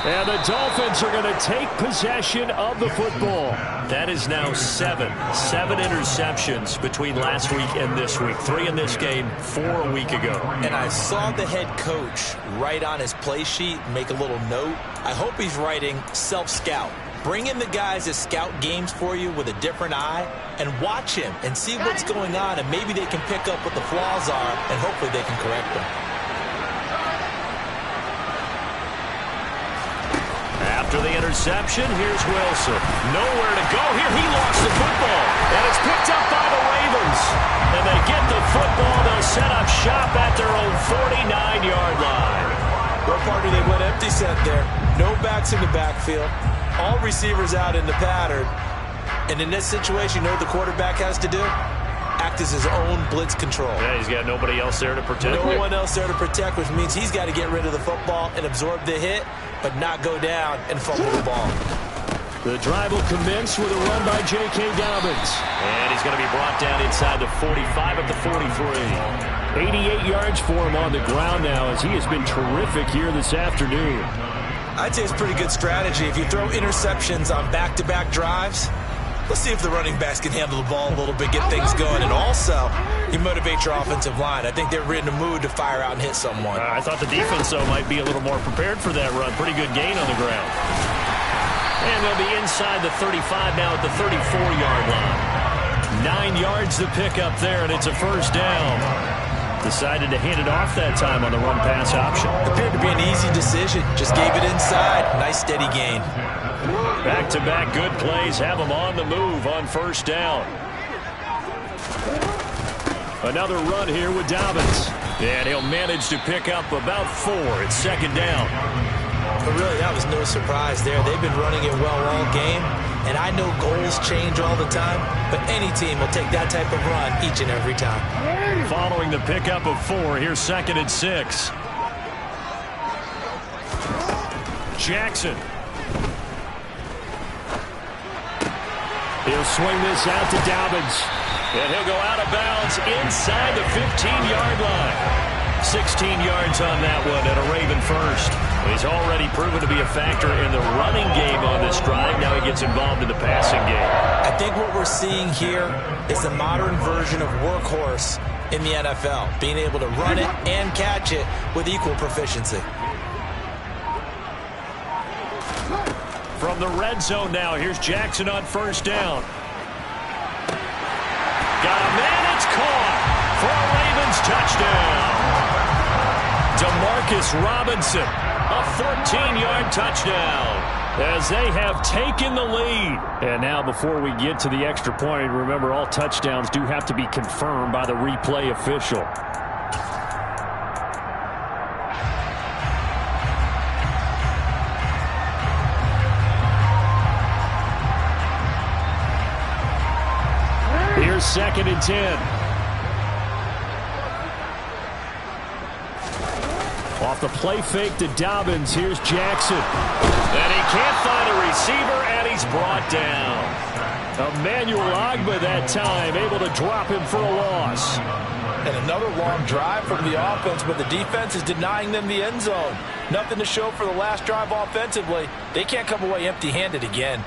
And the Dolphins are going to take possession of the football. That is now seven interceptions between last week and this week. 3 in this game, 4 a week ago. And I saw the head coach write on his play sheet, make a little note. I hope he's writing self-scout. Bring in the guys that scout games for you with a different eye and watch him and see what's going on, and maybe they can pick up what the flaws are, and hopefully they can correct them. After the interception, here's Wilson. Nowhere to go here. He lost the football, and it's picked up by the Ravens. And they get the football. They'll set up shop at their own 49-yard line. Well, partner, they went empty set there. No backs in the backfield. All receivers out in the pattern. And in this situation, you know what the quarterback has to do? Act as his own blitz control. Yeah, he's got nobody else there to protect. No one else there to protect, which means he's got to get rid of the football and absorb the hit, but not go down and fumble the ball. The drive will commence with a run by J.K. Dobbins. And he's going to be brought down inside the 45 at the 43. 88 yards for him on the ground now, as he has been terrific here this afternoon. I'd say it's pretty good strategy. If you throw interceptions on back-to-back drives, let's see if the running backs can handle the ball a little bit, get things going. And also, you motivate your offensive line. I think they're in the mood to fire out and hit someone. I thought the defense, though, might be a little more prepared for that run. Pretty good gain on the ground. And they'll be inside the 35 now at the 34-yard line. 9 yards to pick up there, and it's a first down. Decided to hand it off that time on the run-pass option. Appeared to be an easy decision. Just gave it inside. Nice steady gain. Back-to-back good plays have them on the move on first down. Another run here with Dobbins. And he'll manage to pick up about 4. It's second down. But really, that was no surprise there. They've been running it well all game. And I know goals change all the time, but any team will take that type of run each and every time. Following the pickup of 4, here's 2nd and 6. Jackson. He'll swing this out to Dobbins. And he'll go out of bounds inside the 15-yard line. 16 yards on that one and a Raven first. He's already proven to be a factor in the running game on this drive. Now he gets involved in the passing game. I think what we're seeing here is the modern version of workhorse in the NFL, being able to run it and catch it with equal proficiency. From the red zone now, here's Jackson on first down. Got a man, it's caught for a Ravens touchdown. Demarcus Robinson, a 14-yard touchdown, as they have taken the lead. And now before we get to the extra point, remember all touchdowns do have to be confirmed by the replay official. Here's 2nd and 10. Off the play fake to Dobbins, here's Jackson. And he can't find a receiver, and he's brought down. Emmanuel Ogbah that time, able to drop him for a loss. And another long drive from the offense, but the defense is denying them the end zone. Nothing to show for the last drive offensively. They can't come away empty-handed again.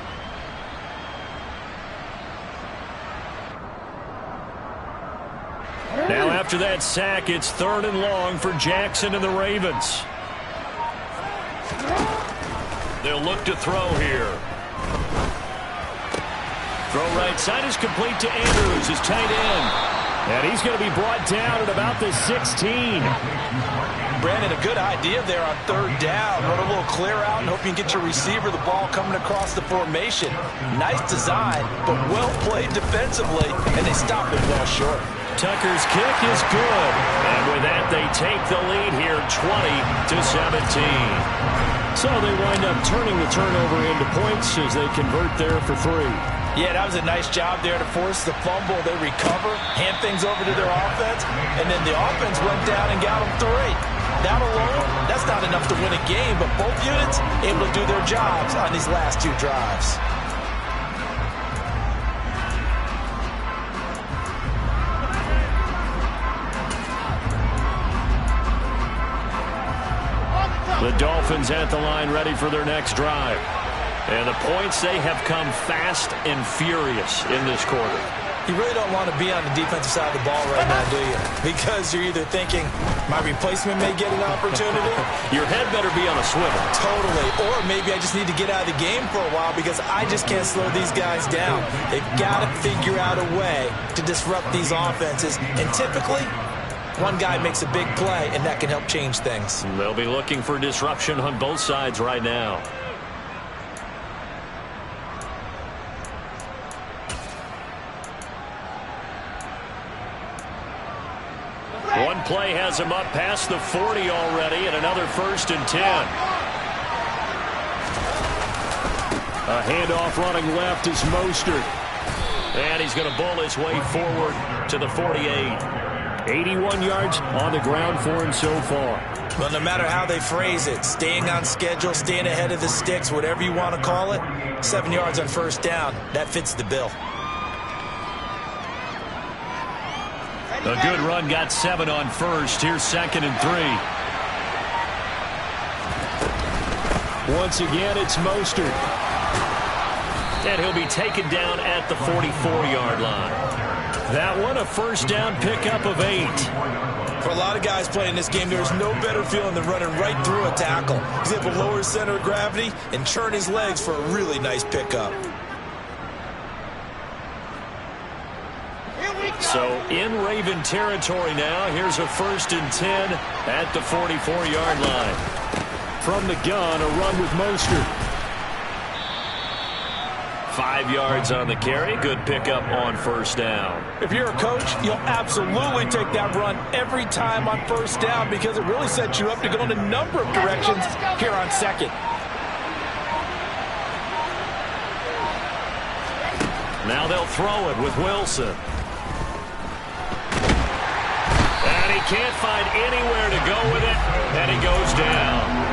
Now after that sack, it's 3rd and long for Jackson and the Ravens. They'll look to throw here. Throw right side is complete to Andrews, his tight end. And he's going to be brought down at about the 16. Brandon, a good idea there on 3rd down. Run a little clear out and hope you can get your receiver the ball coming across the formation. Nice design, but well played defensively, and they stopped it well short. Tucker's kick is good. And with that, they take the lead here 20-17. So they wind up turning the turnover into points as they convert there for 3. Yeah, that was a nice job there to force the fumble. They recover, hand things over to their offense, and then the offense went down and got them 3. That alone, that's not enough to win a game, but both units able to do their jobs on these last 2 drives. The Dolphins at the line ready for their next drive. And the points, they have come fast and furious in this quarter. You really don't want to be on the defensive side of the ball right now, do you? Because you're either thinking, my replacement may get an opportunity. Your head better be on a swivel. Totally. Or maybe I just need to get out of the game for a while because I just can't slow these guys down. They've got to figure out a way to disrupt these offenses. And typically, one guy makes a big play, and that can help change things. They'll be looking for disruption on both sides right now. One play has him up past the 40 already, and another 1st and 10. A handoff running left is Mostert. And he's going to bull his way forward to the 48. 81 yards on the ground for him so far. Well, no matter how they phrase it, staying on schedule, staying ahead of the sticks, whatever you want to call it, 7 yards on 1st down, that fits the bill. A good run got 7 on 1st. Here's 2nd and 3. Once again, it's Mostert. And he'll be taken down at the 44-yard line. That one, a 1st down pickup of 8. For a lot of guys playing this game, there's no better feeling than running right through a tackle. He's able to lower his center of gravity and churn his legs for a really nice pickup. So in Raven territory now, here's a 1st and 10 at the 44-yard line. From the gun, a run with Mostert. 5 yards on the carry. Good pickup on 1st down. If you're a coach, you'll absolutely take that run every time on 1st down because it really sets you up to go in a number of directions here on 2nd. Now they'll throw it with Wilson. And he can't find anywhere to go with it, and he goes down.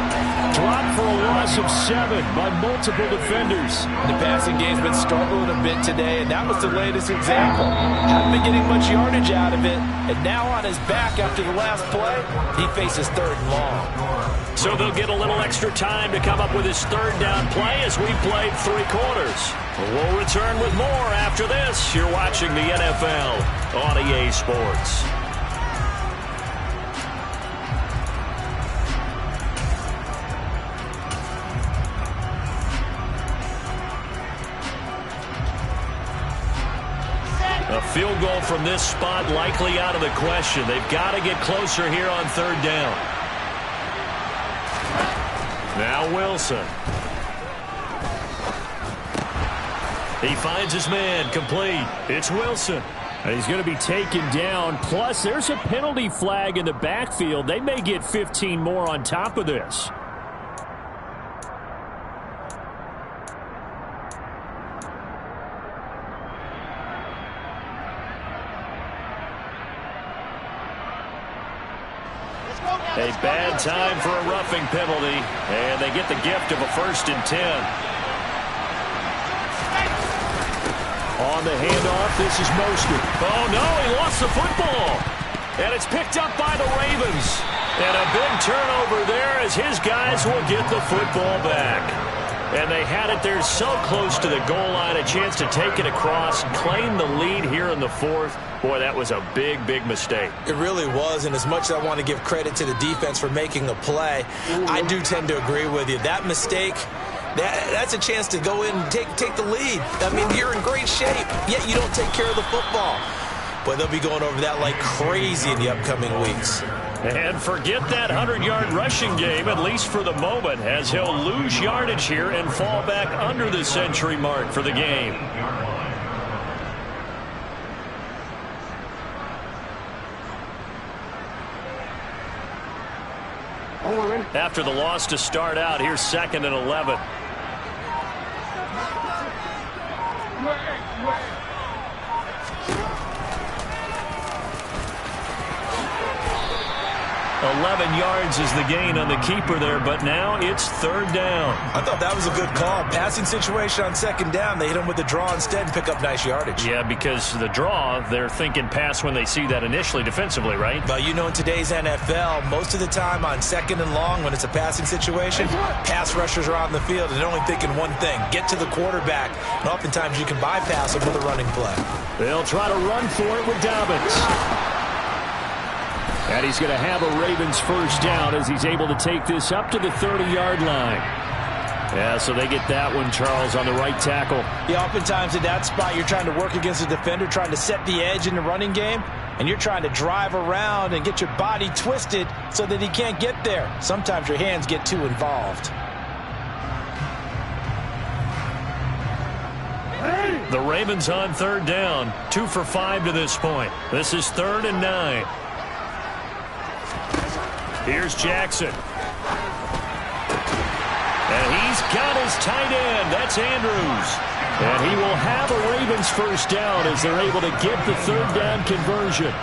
Dropped for a loss of 7 by multiple defenders. The passing game's been struggling a bit today, and that was the latest example. Haven't been getting much yardage out of it, and now on his back after the last play, he faces 3rd and long. So they'll get a little extra time to come up with his 3rd down play as we played 3 quarters. We'll return with more after this. You're watching the NFL on EA Sports. A field goal from this spot likely out of the question. They've got to get closer here on 3rd down. Now Wilson. He finds his man, complete. It's Wilson. And he's going to be taken down. Plus, there's a penalty flag in the backfield. They may get 15 more on top of this. A bad time for a roughing penalty, and they get the gift of a 1st and 10. On the handoff, this is Mostert. Oh, no, he lost the football. And it's picked up by the Ravens. And a big turnover there as his guys will get the football back. And they had it there so close to the goal line, a chance to take it across, claim the lead here in the 4th. Boy, that was a big, big mistake. It really was, and as much as I want to give credit to the defense for making a play, I do tend to agree with you. That mistake, that's a chance to go in and take the lead. I mean, you're in great shape, yet you don't take care of the football. Boy, they'll be going over that like crazy in the upcoming weeks. And forget that 100-yard rushing game, at least for the moment, as he'll lose yardage here and fall back under the century mark for the game. After the loss to start out, here's 2nd and 11. $11 yards is the gain on the keeper there, but now it's 3rd down. I thought that was a good call. Passing situation on 2nd down. They hit him with the draw instead and pick up nice yardage. Yeah, because the draw, they're thinking pass when they see that initially defensively, right? But you know, in today's NFL, most of the time on 2nd and long, when it's a passing situation, pass rushers are on the field and they're only thinking one thing, get to the quarterback. And oftentimes you can bypass them with a running play. They'll try to run for it with Dobbins. And he's going to have a Ravens 1st down as he's able to take this up to the 30-yard line. Yeah, so they get that one, Charles, on the right tackle. Yeah, oftentimes in that spot, you're trying to work against a defender, trying to set the edge in the running game, and you're trying to drive around and get your body twisted so that he can't get there. Sometimes your hands get too involved. The Ravens on 3rd down, 2 for 5 to this point. This is 3rd and 9. Here's Jackson. And he's got his tight end. That's Andrews. And he will have a Ravens 1st down as they're able to get the 3rd down conversion.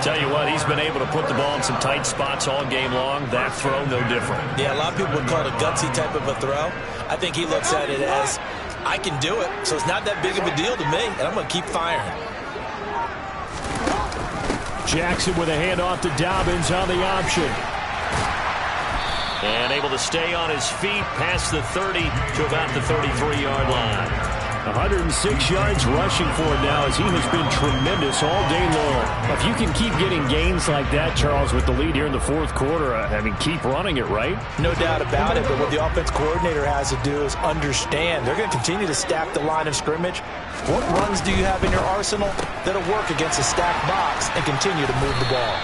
Tell you what, he's been able to put the ball in some tight spots all game long. That throw, no different. Yeah, a lot of people would call it a gutsy type of a throw. I think he looks at it as, I can do it, so it's not that big of a deal to me, and I'm going to keep firing. Jackson with a handoff to Dobbins on the option. And able to stay on his feet past the 30 to about the 33-yard line. 106 yards rushing for him now as he has been tremendous all day long. If you can keep getting gains like that, Charles, with the lead here in the 4th quarter, I mean, keep running it, right? No doubt about it, but what the offense coordinator has to do is understand. They're going to continue to stack the line of scrimmage. What runs do you have in your arsenal that'll work against a stacked box and continue to move the ball?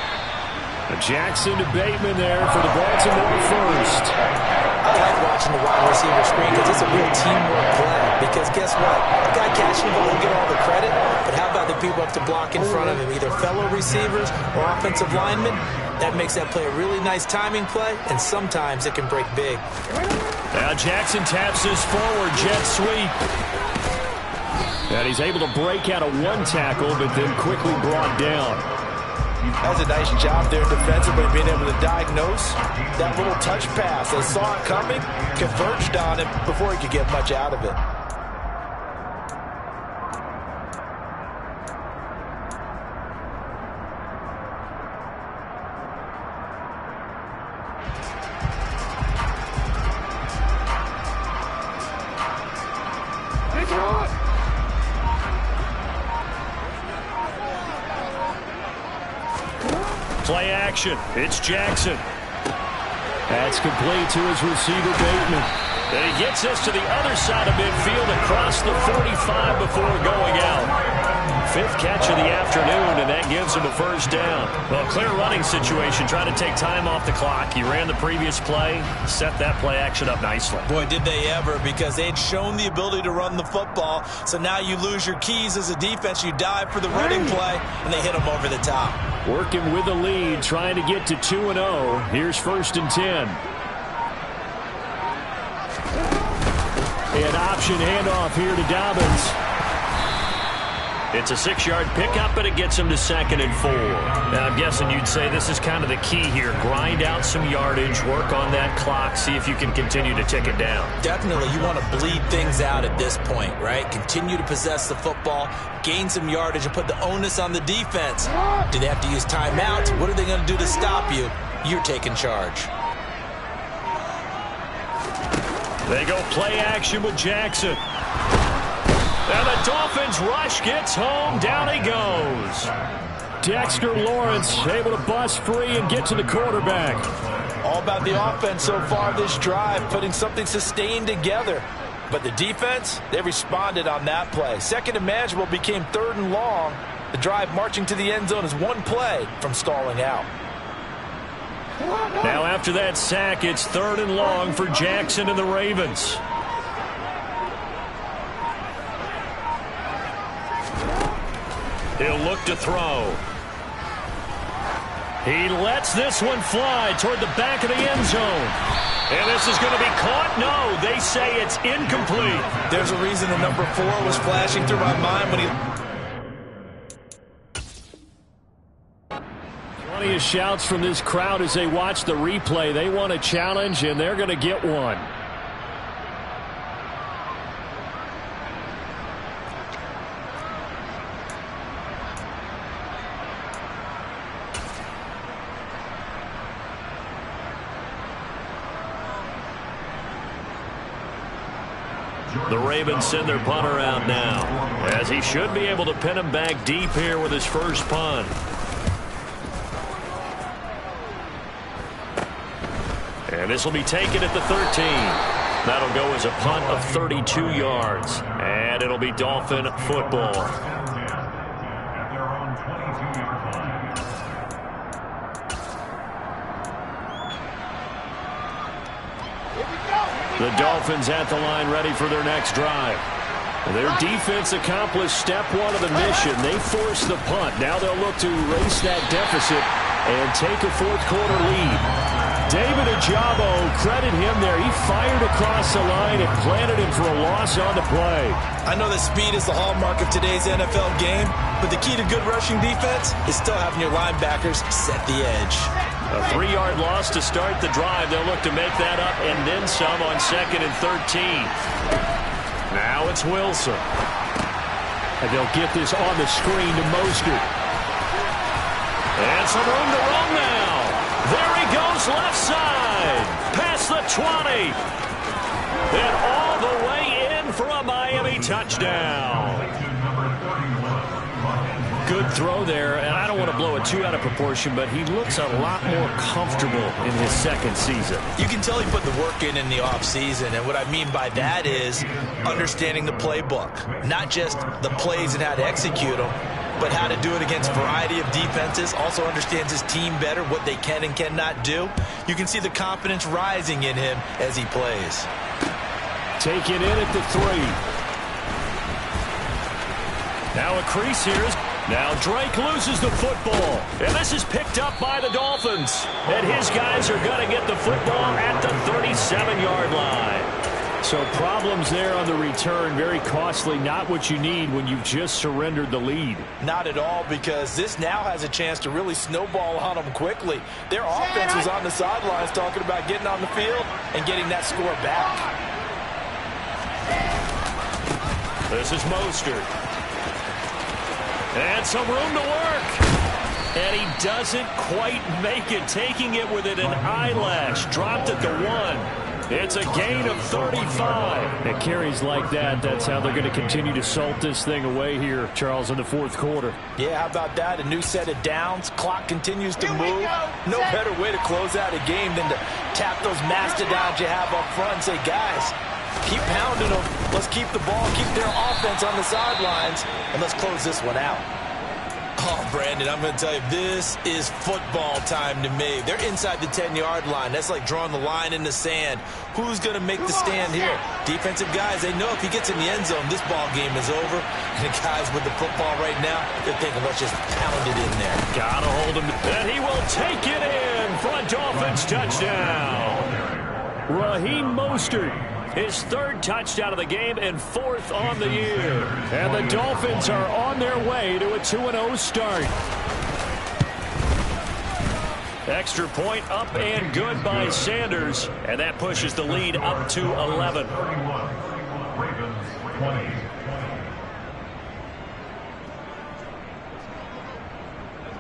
Jackson to Bateman there for the Baltimore 1st. I like watching the wide receiver screen because it's a real teamwork play. Because guess what? The guy catching the ball will get all the credit, but how about the people up to block in front of him, either fellow receivers or offensive linemen? That makes that play a really nice timing play, and sometimes it can break big. Now Jackson taps this forward, jet sweep. And he's able to break out of 1 tackle, but then quickly brought down. That's a nice job there defensively, being able to diagnose that little touch pass. They saw it coming, converged on it before he could get much out of it. Play action. It's Jackson. That's complete to his receiver, Bateman. And he gets us to the other side of midfield across the 45 before going out. 5th catch of the afternoon, and that gives him a 1st down. Well, clear running situation. Trying to take time off the clock. He ran the previous play, set that play action up nicely. Boy, did they ever, because they'd shown the ability to run the football. So now you lose your keys as a defense. You dive for the running play, and they hit him over the top. Working with the lead, trying to get to 2-0. Here's 1st and 10. An option handoff here to Dobbins. It's a 6-yard pickup, but it gets him to 2nd and 4. Now, I'm guessing you'd say this is kind of the key here. Grind out some yardage, work on that clock, see if you can continue to tick it down. Definitely, you want to bleed things out at this point, right? Continue to possess the football, gain some yardage, and put the onus on the defense. Do they have to use timeouts? What are they going to do to stop you? You're taking charge. They go play action with Jackson. And the Dolphins rush gets home. Down he goes. Dexter Lawrence able to bust free and get to the quarterback. All about the offense so far this drive, putting something sustained together. But the defense, they responded on that play. 2nd and manageable became 3rd and long. The drive marching to the end zone is 1 play from stalling out. Now after that sack, it's 3rd and long for Jackson and the Ravens. He'll look to throw. He lets this one fly toward the back of the end zone. And this is going to be caught. No, they say it's incomplete. There's a reason the number 4 was flashing through my mind when he... Plenty of shouts from this crowd as they watch the replay. They want a challenge, and they're going to get one. The Ravens send their punter out now, as he should be able to pin him back deep here with his first punt. And this will be taken at the 13. That'll go as a punt of 32 yards. And it'll be Dolphin football. The Dolphins at the line ready for their next drive. Their defense accomplished step 1 of the mission. They forced the punt. Now they'll look to erase that deficit and take a fourth-quarter lead. David Ajabo, credit him there. He fired across the line and planted him for a loss on the play. I know that speed is the hallmark of today's NFL game, but the key to good rushing defense is still having your linebackers set the edge. A 3-yard loss to start the drive. They'll look to make that up and then some on 2nd and 13. Now it's Wilson. And they'll get this on the screen to Mostert. And some room to run now. There he goes left side. Past the 20. And all the way in for a Miami touchdown. Good throw there, and I don't want to blow it too out of proportion, but he looks a lot more comfortable in his second season. You can tell he put the work in the offseason, and what I mean by that is understanding the playbook. Not just the plays and how to execute them, but how to do it against a variety of defenses. Also understands his team better, what they can and cannot do. You can see the confidence rising in him as he plays. Taken in at the 3. Now a crease here. Now Drake loses the football. And this is picked up by the Dolphins. And his guys are going to get the football at the 37-yard line. So problems there on the return. Very costly. Not what you need when you've just surrendered the lead. Not at all, because this now has a chance to really snowball on them quickly. Their offense was on the sidelines talking about getting on the field and getting that score back. This is Mostert. And some room to work. And he doesn't quite make it. Taking it within an eyelash. Dropped at the 1. It's a gain of 35. It carries like that. That's how they're going to continue to salt this thing away here, Charles, in the fourth quarter. Yeah, how about that? A new set of downs. Clock continues to move. No better way to close out a game than to tap those mastodons you have up front and say, guys, keep pounding them. Let's keep the ball, keep their offense on the sidelines, and let's close this one out. Oh, Brandon, I'm going to tell you, this is football time to me. They're inside the 10-yard line. That's like drawing the line in the sand. Who's going to make the stand here? Defensive guys, they know if he gets in the end zone, this ball game is over. And the guys with the football right now, they're thinking, let's just pound it in there. Got to hold him. And he will take it in for a Dolphins touchdown. Raheem Mostert. His 3rd touchdown of the game and 4th on the year. And the Dolphins are on their way to a 2-0 start. Extra point up and good by Sanders. And that pushes the lead up to 11.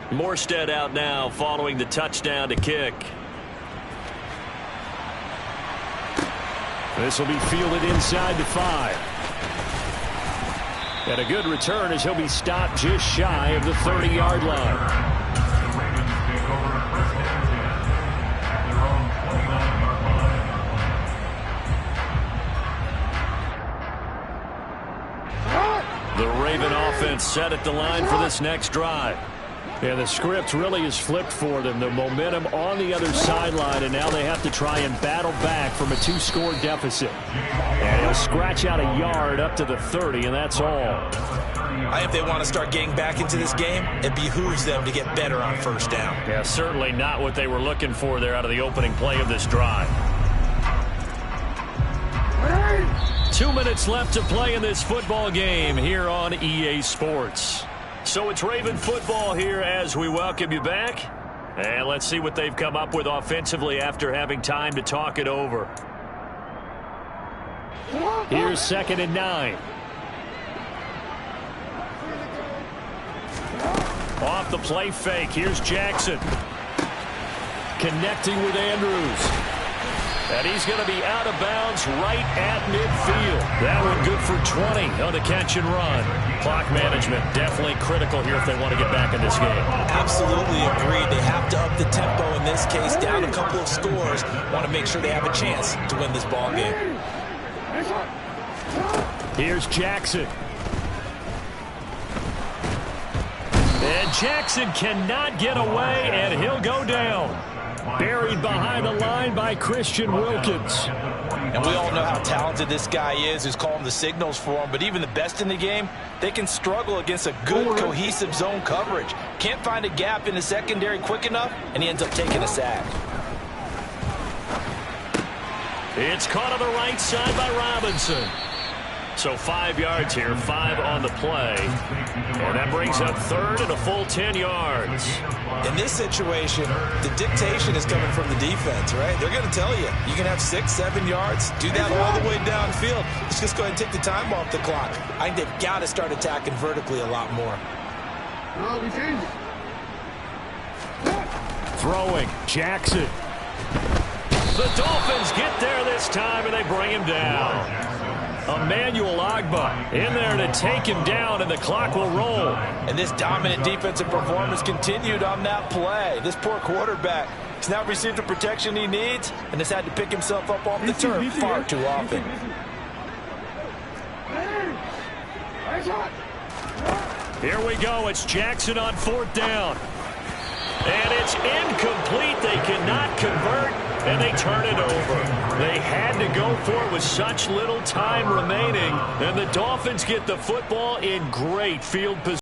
Morstead out now following the touchdown to kick. This will be fielded inside the 5. And a good return as he'll be stopped just shy of the 30-yard line. The Raven offense set at the line for this next drive. Yeah, the script really is flipped for them. The momentum on the other sideline, and now they have to try and battle back from a 2-score deficit. And he'll scratch out a yard up to the 30, and that's all. If they want to start getting back into this game, it behooves them to get better on first down. Yeah, certainly not what they were looking for there out of the opening play of this drive. 2 minutes left to play in this football game here on EA Sports. So it's Raven football here as we welcome you back. And let's see what they've come up with offensively after having time to talk it over. Here's 2nd and 9. Off the play fake. Here's Jackson. Connecting with Andrews. And he's going to be out of bounds right at midfield. That one good for 20 on the catch and run. Clock management definitely critical here if they want to get back in this game. Absolutely agreed. They have to up the tempo in this case, down a couple of scores. Want to make sure they have a chance to win this ball game. Here's Jackson. And Jackson cannot get away, and he'll go down. Buried behind the line by Christian Wilkins. And we all know how talented this guy is who's calling the signals for him, but even the best in the game, they can struggle against a good, cohesive zone coverage. Can't find a gap in the secondary quick enough, and he ends up taking a sack. It's caught on the right side by Robinson. So 5 yards here, 5 on the play. And that brings up 3rd and a full 10 yards. In this situation, the dictation is coming from the defense, right? They're going to tell you, you can have 6, 7 yards, do that all the way downfield. Let's just go ahead and take the time off the clock. I think they've got to start attacking vertically a lot more. Throwing, Jackson. The Dolphins get there this time, and they bring him down. Emmanuel Agba in there to take him down, and the clock will roll. And this dominant defensive performance continued on that play. This poor quarterback has now received the protection he needs and has had to pick himself up off the turf far too often. Here we go. It's Jackson on 4th down. And it's incomplete. They cannot convert, and they turn it over. They had to go for it with such little time remaining, and the Dolphins get the football in great field position.